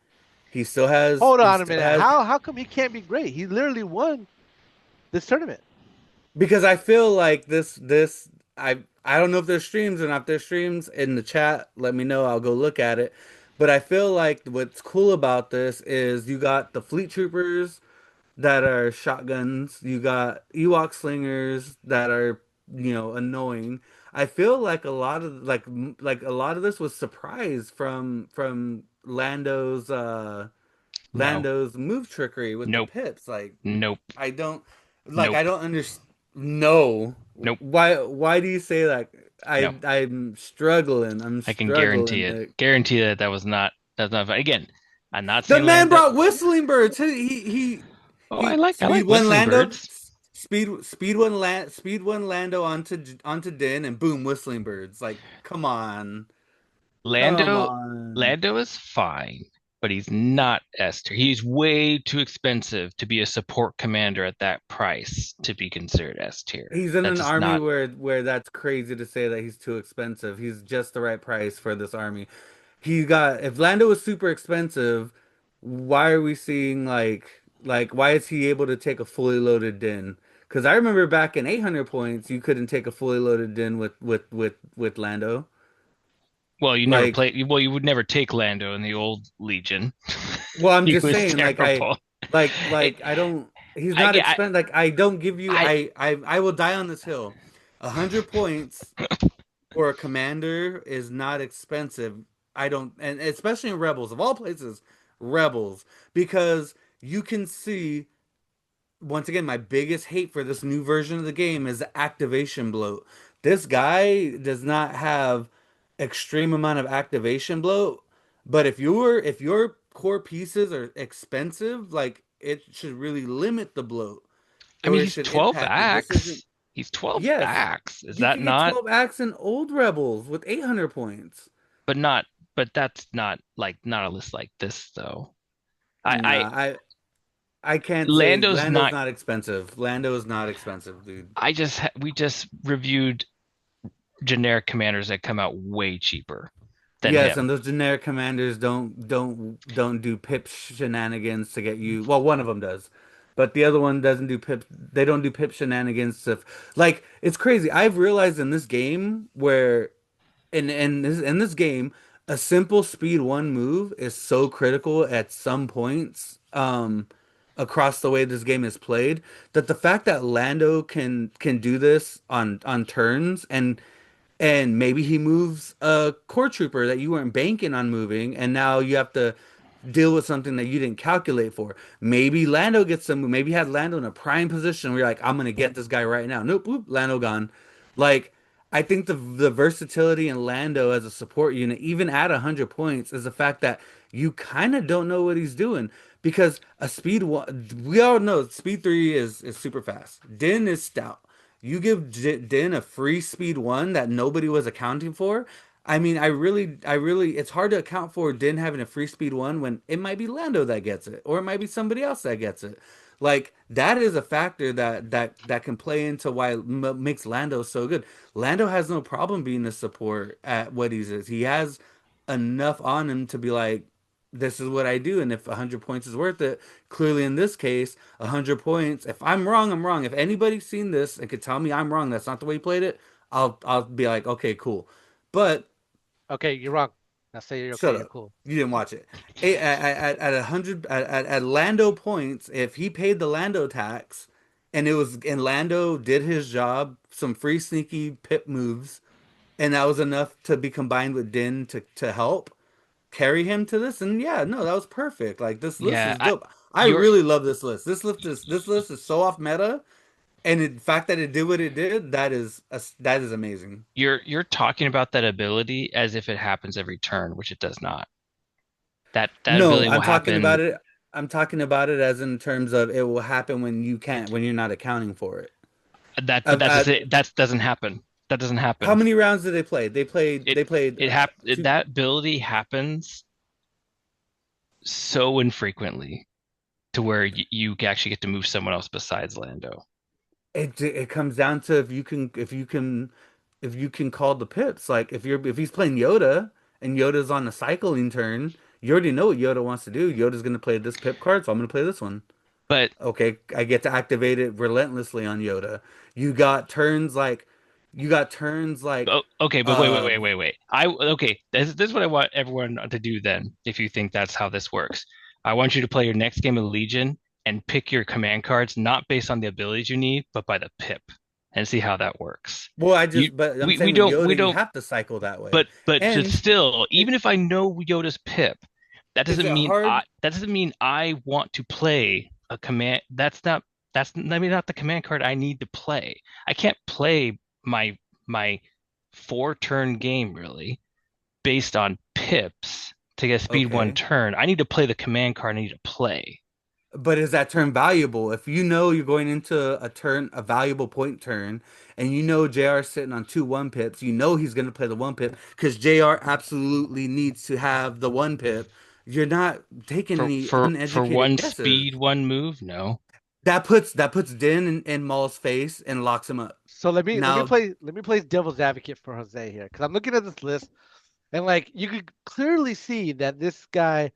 Hold He on a still minute. has How come he can't be great? He literally won this tournament. because I feel like this I don't know if there's streams or not. If there's streams in the chat, let me know. I'll go look at it. But I feel like what's cool about this is you got the fleet troopers that are shotguns, you got Ewok slingers that are, annoying. I feel like like a lot of this was surprise from No. Lando's move trickery with the Nope. pips. Like Nope. I don't I Nope. don't understand. No. Nope. Why do you say that? No. I'm struggling. I'm I can guarantee struggling, it. Nick. Guarantee that that's not again. I'm not The saying man Lando. brought whistling birds. Oh, He I speed like one whistling Lando, birds. speed one Lando onto Din, and boom, whistling birds. Like, come Lando on. Lando is fine, but he's not S tier. He's way too expensive to be a support commander at that price to be considered S tier. He's in That's an just army not. where that's crazy to say that he's too expensive. He's just the right price for this army. He got if Lando was super expensive, why are we seeing why is he able to take a fully loaded din? Because I remember back in 800 points, you couldn't take a fully loaded din with Lando. Well, you never Like, play. Well, you would never take Lando in the old Legion. well, I'm He just was saying, terrible. It, I don't. He's I not get. expensive. Like, I don't give you. I. I will die on this hill. 100 points for a commander is not expensive. I don't, and especially in Rebels, of all places, Rebels, because you can see once again, my biggest hate for this new version of the game is the activation bloat. This guy does not have extreme amount of activation bloat, but if your core pieces are expensive, like it should really limit the bloat, I or mean, it he's should 12 impact your decision. acts. He's 12 Yes, acts. Is you that can get not? 12 acts in old Rebels with 800 points. But not. But that's not like not a list like this though. I Nah, I can't say Lando's Lando's not. not expensive. Lando is not expensive, dude. We just reviewed generic commanders that come out way cheaper than Yes, him. and those generic commanders don't do pip shenanigans to get you. Well, one of them does, but the other one doesn't do pip. They don't do pip shenanigans to like. It's crazy. I've realized in this game where in this game, a simple speed one move is so critical at some points across the way this game is played that the fact that Lando can do this on turns and maybe he moves a core trooper that you weren't banking on moving, and now you have to deal with something that you didn't calculate for. Maybe Lando gets some. Maybe you had Lando in a prime position where you're like, I'm gonna get this guy right now. Nope, whoop, Lando gone. Like, I think the versatility in Lando as a support unit, even at 100 points, is the fact that you kind of don't know what he's doing because a speed one, we all know speed three is super fast. Din is stout. You give Din a free speed one that nobody was accounting for. I mean, it's hard to account for Din having a free speed one when it might be Lando that gets it, or it might be somebody else that gets it. Like that is a factor that can play into why makes Lando so good. Lando has no problem being a support at what he is. He has enough on him to be like, this is what I do, and if 100 points is worth it, clearly in this case, 100 points. If I'm wrong, I'm wrong. If anybody's seen this and could tell me I'm wrong, that's not the way he played it, I'll be like, okay, cool. But Okay, you're wrong. Now say you're okay, shut you're up. cool. You didn't watch it. At 100 at Lando points, if he paid the Lando tax, and Lando did his job, some free sneaky pip moves, and that was enough to be combined with Din to help carry him to this. And yeah, no, that was perfect. Like this list Yeah, is dope. I you're really love this list. This list is so off meta, and the fact that it did what it did, that is amazing. you're talking about that ability as if it happens every turn, which it does not. That No, ability will happen. I'm talking about it as in terms of it will happen when you can't, when you're not accounting for it. But that's Uh, just it. That doesn't happen. That doesn't how happen. many rounds did they play? They played. It They played two. that ability happens so infrequently to where you actually get to move someone else besides Lando. It comes down to if you can call the pips. Like if he's playing Yoda and Yoda's on a cycling turn, you already know what Yoda wants to do. Yoda's gonna play this pip card, so I'm gonna play this one. But Okay, I get to activate it relentlessly on Yoda. You got turns like you got turns like oh, okay, but uh wait. I okay. This is what I want everyone to do then. If you think that's how this works, I want you to play your next game of Legion and pick your command cards not based on the abilities you need, but by the pip, and see how that works. well I You just but I'm we saying with we Yoda you don't. have to cycle that way. But just And still, it, even if I know Yoda's pip, is it hard? that doesn't mean I want to play a command. That's I mean not the command card I need to play. I can't play my 4 turn game really based on pips to get speed one Okay. turn. I need to play the command card I need to play. But is that turn valuable? If you know you're going into a turn, a valuable point turn, and you know JR's sitting on two one pips, you know he's going to play the one pip because JR absolutely needs to have the one pip. You're not taking any For uneducated one guesses. speed, one move, no. That puts Din in Maul's face and locks him up. So Now, let me play devil's advocate for Jose here because I'm looking at this list and like you could clearly see that this guy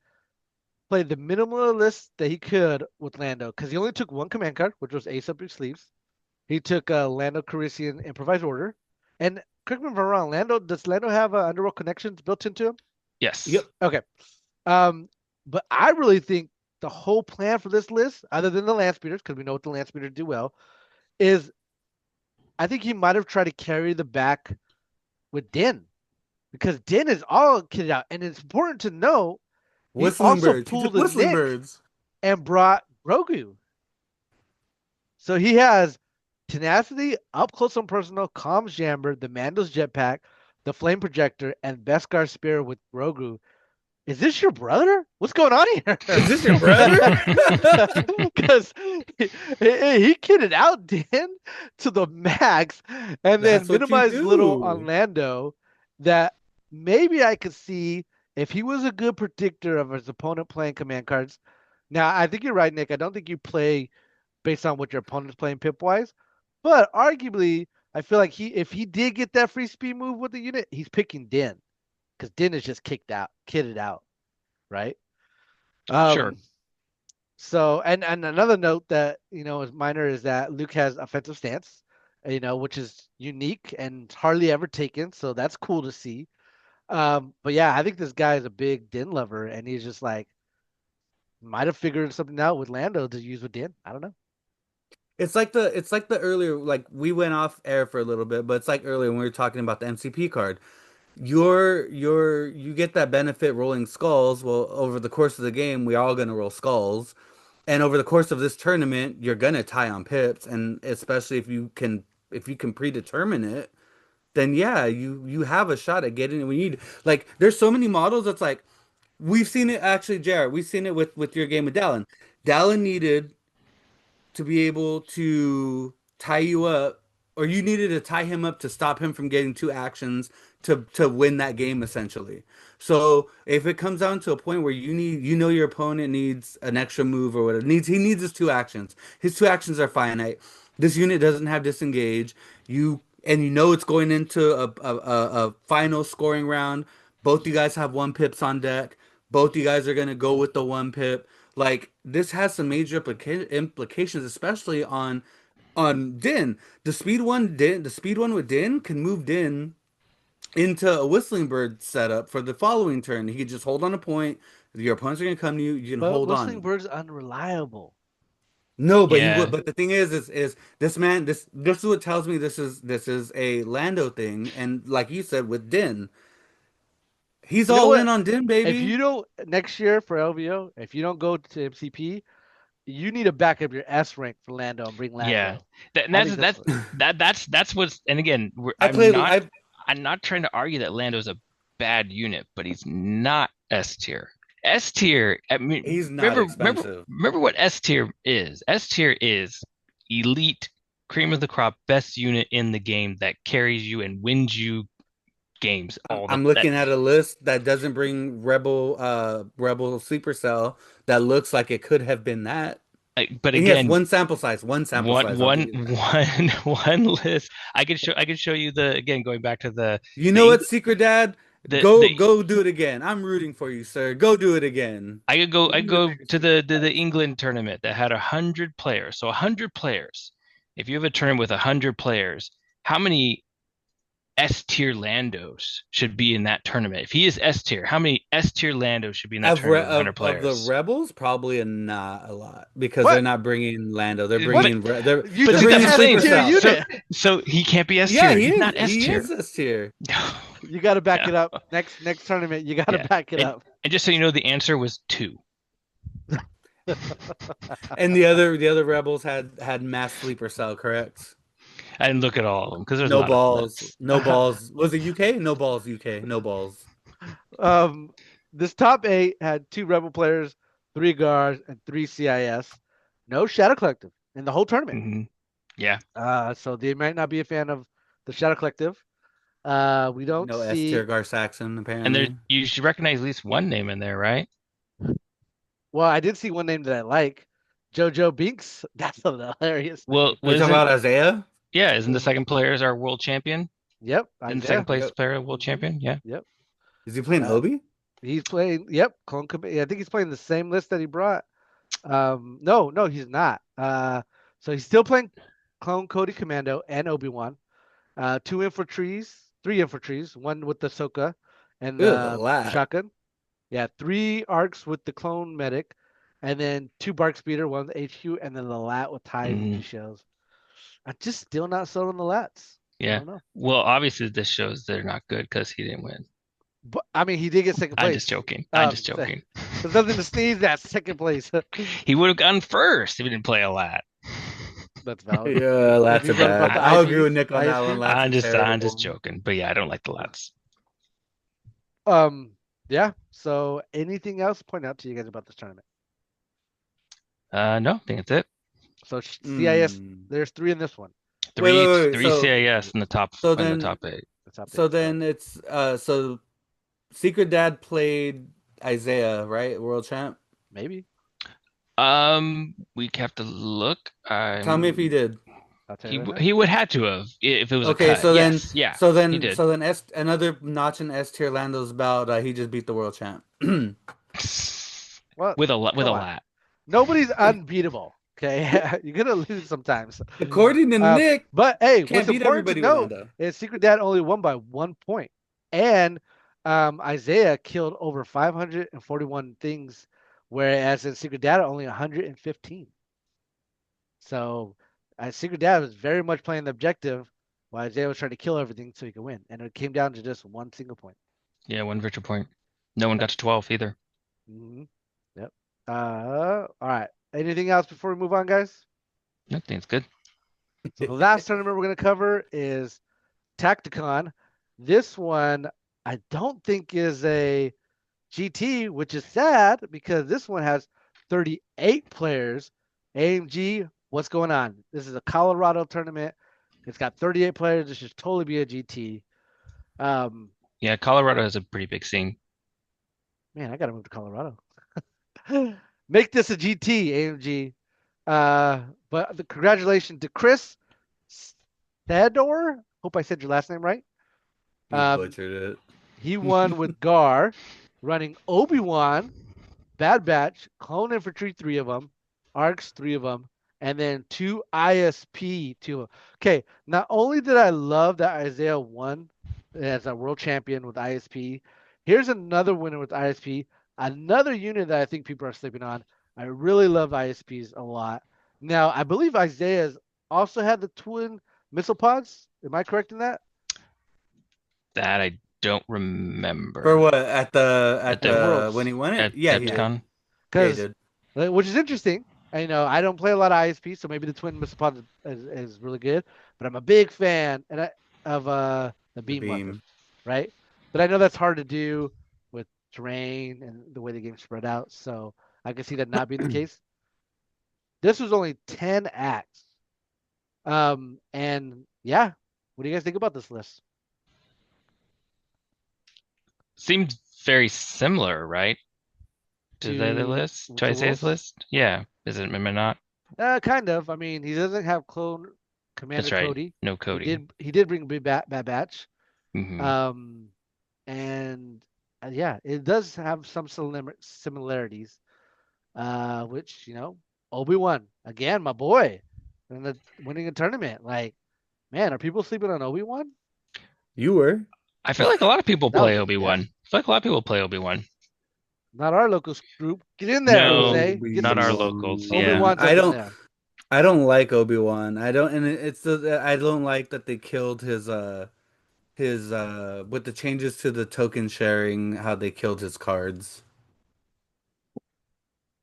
played the minimalist that he could with Lando because he only took one command card, which was Ace Up Your Sleeves. He took Lando Calrissian Improvised Order, and correct me if I'm wrong. Does Lando have underworld connections built into him? Yes. yep. Okay. Um, but I really think the whole plan for this list, other than the land speeders, because we know what the land speeders do well, is I think he might have tried to carry the back with Din because Din is all kitted out, and it's important to know he Whistling also birds. He pulled took a whistling Nick birds. and brought Grogu. So he has tenacity, up close and personal, comms jammer, the Mando's jetpack, the flame projector, and Beskar spear with Grogu. Is this your brother? What's going on Is here? this your brother? Because he kitted out Dan to the max and then That's what you minimized little on do. Lando that maybe I could see if he was a good predictor of his opponent playing command cards. Now, I think you're right, Nick. I don't think you play based on what your opponent's playing pip wise, but arguably, I feel like if he did get that free speed move with the unit, he's picking Din because Din is just kitted out, right? Sure. Um, so and another note that is minor is that Luke has offensive stance, which is unique and hardly ever taken. So that's cool to see. But yeah, I think this guy is a big Din lover, and he's just like might have figured something out with Lando to use with Din. I don't know. It's like the earlier, like we went off air for a little bit, but it's like earlier when we were talking about the MCP card. You get that benefit rolling skulls. Well, over the course of the game, we all gonna roll skulls. And over the course of this tournament, you're gonna tie on pips, and especially if you can predetermine it, then yeah, you have a shot at getting it. We need like there's so many models that's like we've seen it actually, Jared. We've seen it with your game with Dallin. Dallin needed to be able to tie you up, or you needed to tie him up to stop him from getting two actions to win that game essentially. So if it comes down to a point where your opponent needs an extra move or whatever, he needs his two actions. His two actions are finite. This unit doesn't have disengage. You know it's going into a final scoring round. Both you guys have one pips on deck. Both you guys are gonna go with the one pip. Like this has some major implications, especially on Din. The speed one with Din can move Din into a Whistling Bird setup for the following turn. He can just hold on a point. Your opponents are gonna come to you. You can But hold Whistling on. Bird's unreliable. No, but he would. Yeah, But the thing is this man. This is what tells me this is a Lando thing. And like you said with Din, he's You know all in what? on Din, If baby. you don't next year for LVO, if you don't go to MCP, you need to back up your S rank for Lando and bring yeah. Lando. That, and I think that's that's what. that's what's. And again, I played. I I'm not trying to argue that Lando's a bad unit, but he's not S tier. S tier. I mean, He's not expensive. remember what S tier is. S tier is elite, cream of the crop, best unit in the game that carries you and wins you games all the I'm that. looking at a list that doesn't bring Rebel Sleeper Cell that looks like it could have been that. But And he has again, one sample size. I'll give you that. one list. I could show you the again going back to You the know what, Secret Dad? Go the go do it again. I'm rooting for you, sir. Go do it again. I Give me the go bigger to Secret the Dad. England tournament that had 100 players. So 100 players. If you have a tournament with 100 players, how many S tier Landos should be in that tournament? If he is S tier, how many S tier Landos should be in that tournament with 100 Of the players? Rebels, probably not a lot because they're What? not bringing Lando. They're But bringing You but they're see, took the that's bringing the S Sleeper thing. tier Cell. So unit. he can't be S Yeah, tier. he He's is. not S He tier. is S tier. You got to back Yeah, it up. Next tournament, you got to yeah. back it And up. and just so you know, the answer was two. And the other Rebels had mass Sleeper Cell, correct? I didn't look at all of them because there's a No lot of balls. lists. No balls. Was it UK? No balls, UK. No balls. um, this top eight had two Rebel players, three guards, and three CIS. No Shadow Collective in the whole tournament. Yeah. So they might not be a fan of the Shadow Collective. We don't No S tier see. Gar Saxon, And there, apparently. you should recognize at least one name in there, right? Well, I did see one name that I like, JoJo Binks. That's a hilarious Well, name. Are you talking about Isaiah? yeah, isn't the Mhm. second player is our world champion? Yep, Isn't the second Isaiah. place Yep. player a world Hmm. champion? Yeah. Yep. Is he playing Uh, Obi? he's playing. Yep, Clone Command. I think he's playing the same list that he brought. No, he's not. So he's still playing Clone Cody Commando and Obi-Wan. Two infantries, three infantries, one with the Ahsoka and Ugh, a the lot. shotgun. Yeah, three arcs with the clone medic, and then two bark speeder, one with HQ, and then the lat with TIE Hmm. shells. I'm just still not sold on the lats. I Yeah. don't know. Well, obviously this shows they're not good because he didn't win. But I mean, he did get second I'm just place. joking. I'm just joking. There's nothing to sneeze at. Second place. He would have gone first if he didn't play a lat. That's valid. Yeah, If lats you are thought about bad. the I'll agree IPs, with Nick on that one. ISPs. Lats are I'm just terrible. joking. But yeah, I don't like the lats. Um, yeah. So anything else to point out to you guys about this tournament? No, I think that's it. So CIS, Hmm. there's three in this one. Wait. Three CIS in the So then top eight. The top eight. so then it's so Secret Dad played Isaiah, right? World champ. Maybe. We have to look. Tell me if he did. I'll tell you right now. He would have to have if it was a Okay, cut. Yes, yeah, he did. so then another notch in S tier Lando's belt. He just beat the world champ. Well, With a come on. lat. Nobody's unbeatable. Okay, you're gonna lose sometimes. According to Nick, But hey, can't what's beat important to everybody with note Lando. is Secret Dad only won by 1 point, and Isaiah killed over 541 things, whereas in Secret Dad only 115. So, Secret Dad was very much playing the objective, while Isaiah was trying to kill everything so he could win, and it came down to just one single point. Yeah, one virtual point. No one Yep. got to 12 either. Hmm. Yep. All right. Anything else before we move on, guys? I think it's good. So the last tournament we're going to cover is Tacticon. This one I don't think is a GT, which is sad because this one has 38 players. AMG, what's going on? This is a Colorado tournament. It's got 38 players. This should totally be a GT. Yeah, Colorado has a pretty big scene. Man, I got to move to Colorado. Make this a GT, AMG. But the congratulations to Chris Thedor. Hope I said your last name right. You butchered it. He won with Gar running Obi-Wan, Bad Batch, Clone Infantry, three of them, Arcs, three of them, and then two ISP, two of them. Okay, not only did I love that Isaiah won as a world champion with ISP, here's another winner with ISP, another unit that I think people are sleeping on. I really love ISPs a lot. Now, I believe Isaiah's also had the twin missile pods. Am I correct in that? That I don't For remember what at at At the the when he Worlds. won it? at Yeah, he did. Depticon. Yeah, he Because, did. which is interesting. I don't play a lot of ISP, so maybe the twin missile pod is really good. But I'm a big fan of the The beam weapon, beam. right? But I know that's hard to do with terrain and the way the game's spread out. So I can see that not being the case. This was only 10 acts. And yeah, what do you guys think about this list? Seems very similar, right? To the other list? To To Isaiah's Worlds? list? Yeah. Is it, am I not? Kind of. I mean, he doesn't have clone Commander That's right. Cody. No He Cody. did bring Bad Batch. Hmm. Um, and yeah, it does have some similarities. Which Obi-Wan again, my boy, and the winning a tournament. Like, man, are people sleeping on Obi-Wan? You were. I feel like a lot of people That was play Obi-Wan. yeah, I feel like a lot of people play Obi-Wan. not our local group. Get in there, No, Jose. Get not some our locals. Yeah. Obi-Wan. Obi-Wans up in there. I don't like Obi-Wan. I don't and it's the I don't like that they killed his with the changes to the token sharing, how they killed his cards.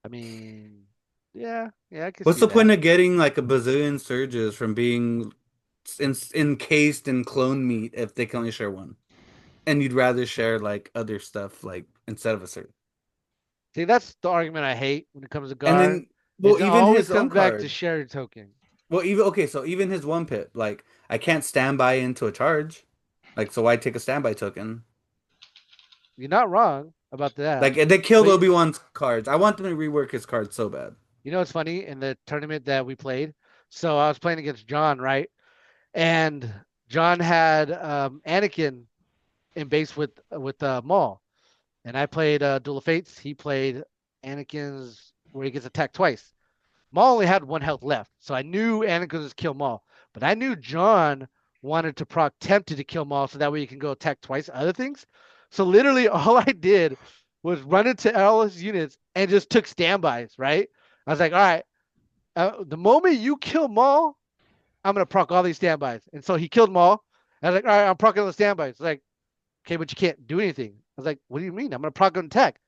I mean, yeah, yeah, I can What's see the point that. of getting like a bazillion surges from being encased in clone meat if they can only share one? And you'd rather share like other stuff like instead of a surge. See, that's the argument I hate when it comes to And Gar. then Is well it even always his own comes back to card. shared token. Well even okay, so even his one pip, like I can't stand by into a charge. Like so why take a standby token? You're not wrong about that. Like they killed But Obi-Wan's cards. I want them to rework his cards so bad. you know, it's funny in the tournament that we played. So I was playing against John, right? And John had Anakin in base with Maul, and I played Duel of Fates. He played Anakin's where he gets attacked twice. Maul only had one health left, so I knew Anakin was kill Maul. But I knew John wanted to proc tempted to kill Maul so that way you can go attack twice other things. So literally all I did was run into all his units and just took standbys, right? I was like, all right, the moment you kill Maul, I'm gonna proc all these standbys. And so he killed Maul. I was like, all right, I'm procking the standbys. Like, okay, but you can't do anything. I was like, what do you mean? I'm gonna proc on attack.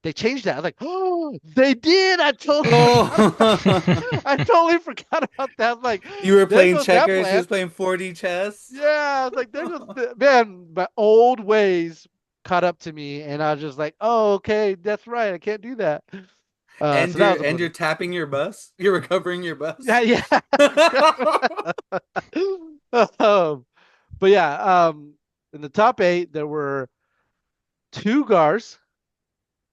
They changed that. I was like, oh, they did. I totally forgot about Oh, I totally forgot about that. I was like, you were there playing goes that checkers. He plan. was playing 4D chess. Yeah, I was like, there goes man, my old ways caught up to me, and I was just like, oh, okay, that's right. I can't do that. So that was a And you're bonus. tapping your bus. You're recovering your Yeah, bus. yeah. um, but yeah, in the top eight, there were two Gars,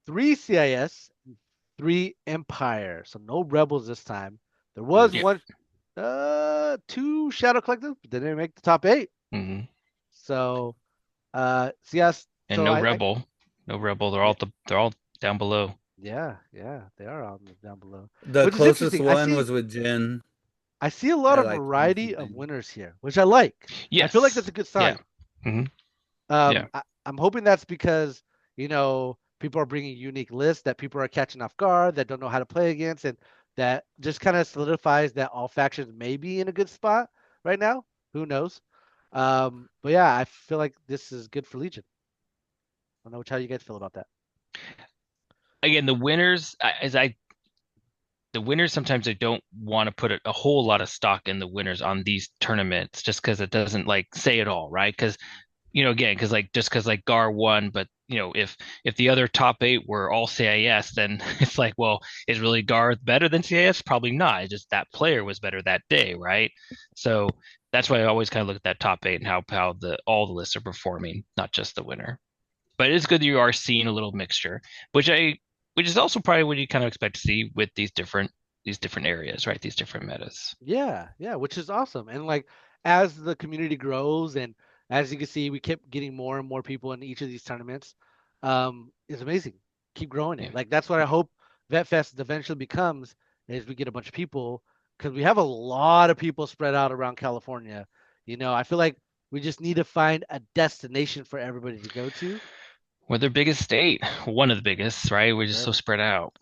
three CIS, three Empire. So no rebels this time. There was Yeah. one, two Shadow Collectives, but they didn't make the top eight. Hmm. So, yes. And So no I Rebel. No Rebel. yeah, They're all down below. yeah, they are on down below, The which is closest interesting. one was with Jin. I see a lot I of liked Jin variety of something. winners here, which I like. I feel like that's Yes. a good Yeah. sign. Hmm. Yeah. I'm hoping that's because people are bringing unique lists that people are catching off guard that don't know how to play against, and that just kind of solidifies that all factions may be in a good spot right now. Who knows? But yeah, I feel like this is good for Legion. I don't know how you guys feel about that. Again, the winners sometimes I don't want to put a whole lot of stock in the winners on these tournaments just because it doesn't like say it all, right? Because again, because like just because like Gar won, but if the other top eight were all CIS, then it's like, well, is really Gar better than CIS? Probably not. It's just that player was better that day, right? So that's why I always kind of look at that top eight and how the all the lists are performing, not just the winner. But it's good that you are seeing a little mixture, which I which is also probably what you kind of expect to see with these different areas, right? These different metas. Yeah, yeah, which is awesome. And like as the community grows and As you can see, we kept getting more and more people in each of these tournaments. It's amazing. Keep growing Yeah. it. Like that's what I hope VetFest eventually becomes is we get a bunch of people because we have a lot of people spread out around California. I feel like we just need to find a destination for everybody to go to. We're their biggest state, one of the biggest, right? We're just so Forever. spread out.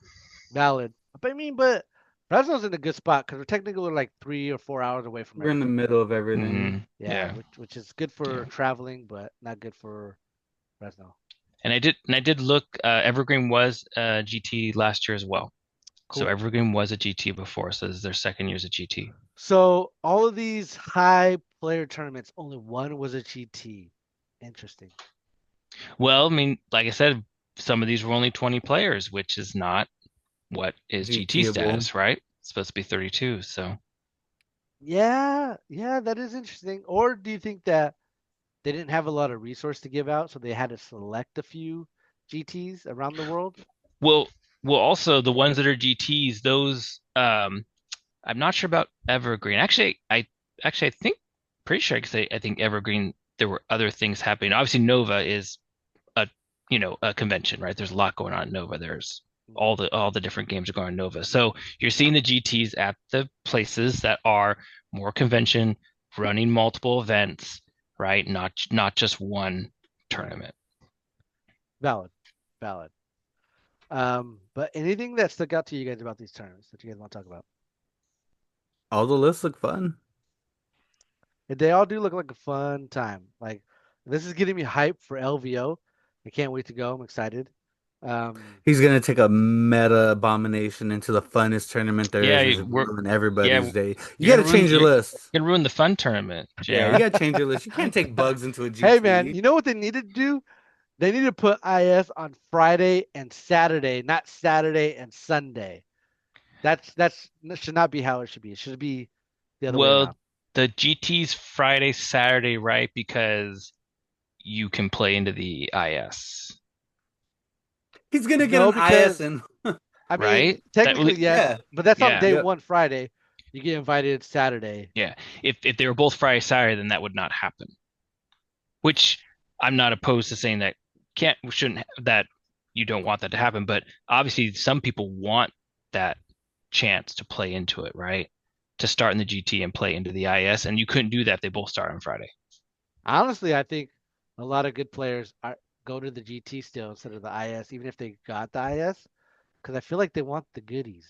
Valid. But I mean, but Fresno's in a good spot because we're technically like 3 or 4 hours away from We're in the everything. middle of everything. Yeah, Yeah. which is good Yeah. for traveling, but not good for Fresno. And I did look, Evergreen was GT last year as well. So Cool. Evergreen was a GT before, so this is their second year as a GT. So all of these high player tournaments, only one was a GT. Interesting. Well, I mean, like I said, some of these were only 20 players, which is not what is GT GTable. status, right? It's supposed to be 32. So, Yeah, yeah, that is interesting. Or do you think that they didn't have a lot of resource to give out, so they had to select a few GTs around the world? well, well, also the ones that are GTs, those I'm not sure about Evergreen. Actually I think pretty sure I could say I think Evergreen there were other things happening. Obviously Nova is a a convention, right? There's a lot going on at Nova. There's Mhm. all the different games are going on Nova. So you're seeing the GTs at the places that are more convention, running multiple events, right? Not just one Right. tournament. Valid. Valid. But anything that stuck out to you guys about these tournaments that you guys want to talk about? All the lists look fun. They all do look like a fun time. Like this is getting me hyped for LVO. I can't wait to go. I'm excited. Um, He's gonna take a meta abomination into the funnest tournament there is Yeah, and just we're ruin yeah, everybody's day. You you're gotta gonna ruin change your list. you're gonna ruin the fun tournament, Yeah, you JR. gotta change your list. You can't take bugs into a hey man, GT. you know what they need to do? They need to put IS on Friday and Saturday, not Saturday and Sunday. That should not be how it should be. It should be the other way Well, around. the GT's Friday, Saturday, right? Because you can play into the IS, He's gonna get No, an IS because in. I mean, right? That technically really, yes, Yeah. but that's on yeah, day Yep. one Friday. You get invited Saturday. yeah. If they were both Friday, Saturday, then that would not happen. Which I'm not opposed to saying that can't shouldn't that you don't want that to happen, but obviously some people want that chance to play into it, right? To start in the GT and play into the IS, and you couldn't do that if they both start on Friday. Honestly, I think a lot of good players go to the GT still instead of the IS, even if they got the IS, because I feel like they want the goodies.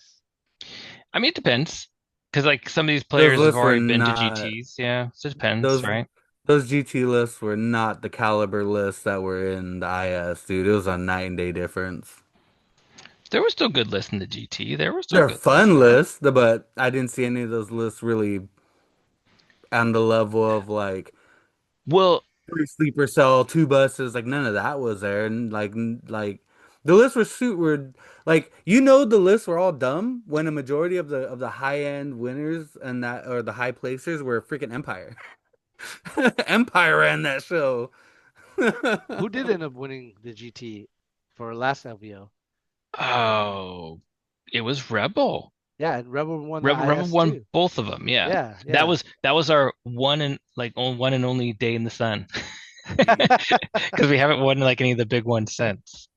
I mean, it depends. Because like some of these Those players have lists were already been to not GTs. Yeah, so it depends, those right? those GT lists were not the caliber lists that were in the IS, dude. It was a night and day difference. There were still good lists in the GT. There were still They're good lists fun there. lists, but I didn't see any of those lists really on the level of like Well, three sleeper cell, two buses. Like none of that was there, and like the lists were like the lists were all dumb when a majority of the high end winners and that or the high placers were freaking Empire. Empire ran that show. Who did end up winning the GT for last LVO? oh, it was Rebel. Yeah, and Rebel won the Rebel IS won too. both of them. Yeah, Yeah, that yeah. was that was our one and only day in the sun because we haven't won like any of the big ones since.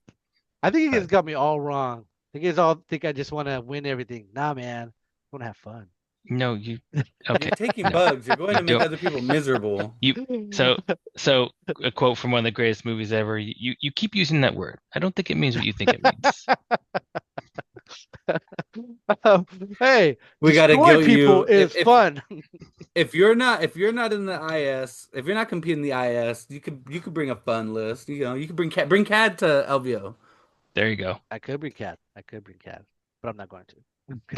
I think you guys But got me all wrong. You guys all think I just want to win everything. Nah, man. I want to have fun. no, you You're okay? taking No, bugs. You're going you to make don't. other people miserable. You so so a quote from one of the greatest movies ever. You keep using that word. I don't think it means what you think it means. Um, hey, We got to destroy guilt people you is fun. if you're not in the IS, if you're not competing in the IS, you could bring a fun list. You could bring CAD to LVO. There you go. I could bring cat. I could bring cat, but I'm not going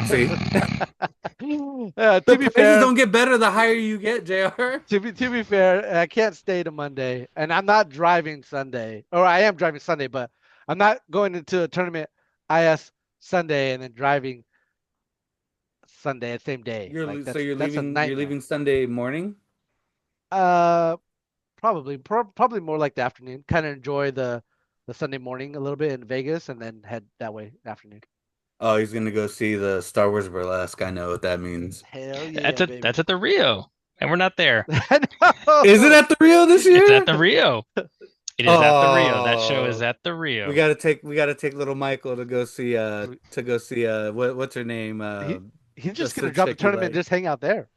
See, to. the To be prizes fair, don't get better the higher you get, JR. to be fair, I can't stay to Monday, and I'm not driving Sunday, or I am driving Sunday, but I'm not going into a tournament IS Sunday and then driving Sunday the same day. Like So that's a you're nightmare. leaving Sunday morning. Uh, probably more like the afternoon. Kind of enjoy the Sunday morning a little bit in Vegas, and then head that way afternoon. Oh, he's gonna go see the Star Wars burlesque. I know what that means. Hell That's yeah, at baby. the Rio. and we're not there. Is it No. at the Rio this It's at year? the Rio. It is at the Rio. That show is Oh, at the we Rio. gotta take little Michael We- to go see what's her name He he's the just gonna sick drop the chick you tournament and like just hang out there.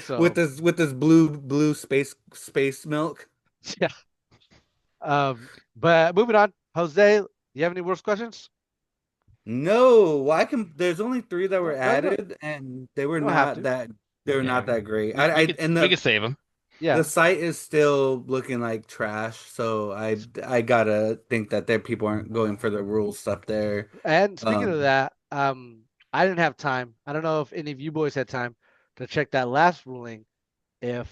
So with this blue space milk. yeah. But moving on, Jose, you have any worse questions? No, I can. There's only three that were No. added, and You don't have to. they were not Yeah, that great. we could And we could save them. the Yeah. site is still looking like trash, so I gotta think that their people aren't going for the rules stuff there. And speaking of Um, that, I didn't have time. I don't know if any of you boys had time to check that last ruling, if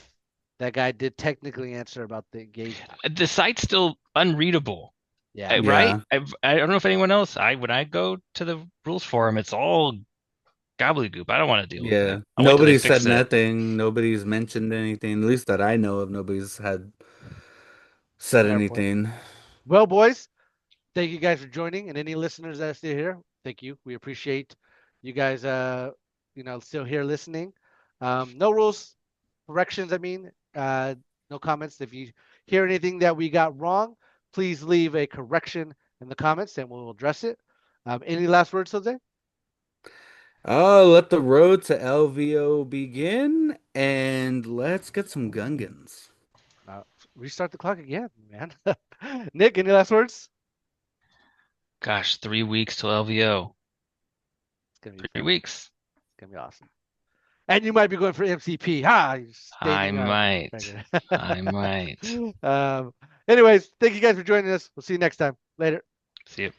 that guy did technically answer about the engagement. The site's still unreadable, Yeah. right? yeah, I don't know if anyone else. When I go to the rules forum, it's all gobbledygook. I don't want to deal with yeah. it. I'll wait till they Nobody said fix it. nothing. Nobody's mentioned anything. At least that I know of. Nobody's had said Fair point. anything. Well, boys, thank you guys for joining, and any listeners that are still here, thank you. We appreciate you guys still here listening. No rules, corrections, I mean, no comments. If you hear anything that we got wrong, please leave a correction in the comments and we'll address it. Any last words, Jose? Let the road to LVO begin, and let's get some Gungans. Uh, Restart the clock again, man. Nick, any last words? Gosh, 3 weeks till LVO. It's gonna be 3 weeks. It's gonna be awesome. And you might be going for MCP. Ha! You're I staining our might. record. I might. Anyways, thank you guys for joining us. We'll see you next time. Later. See you.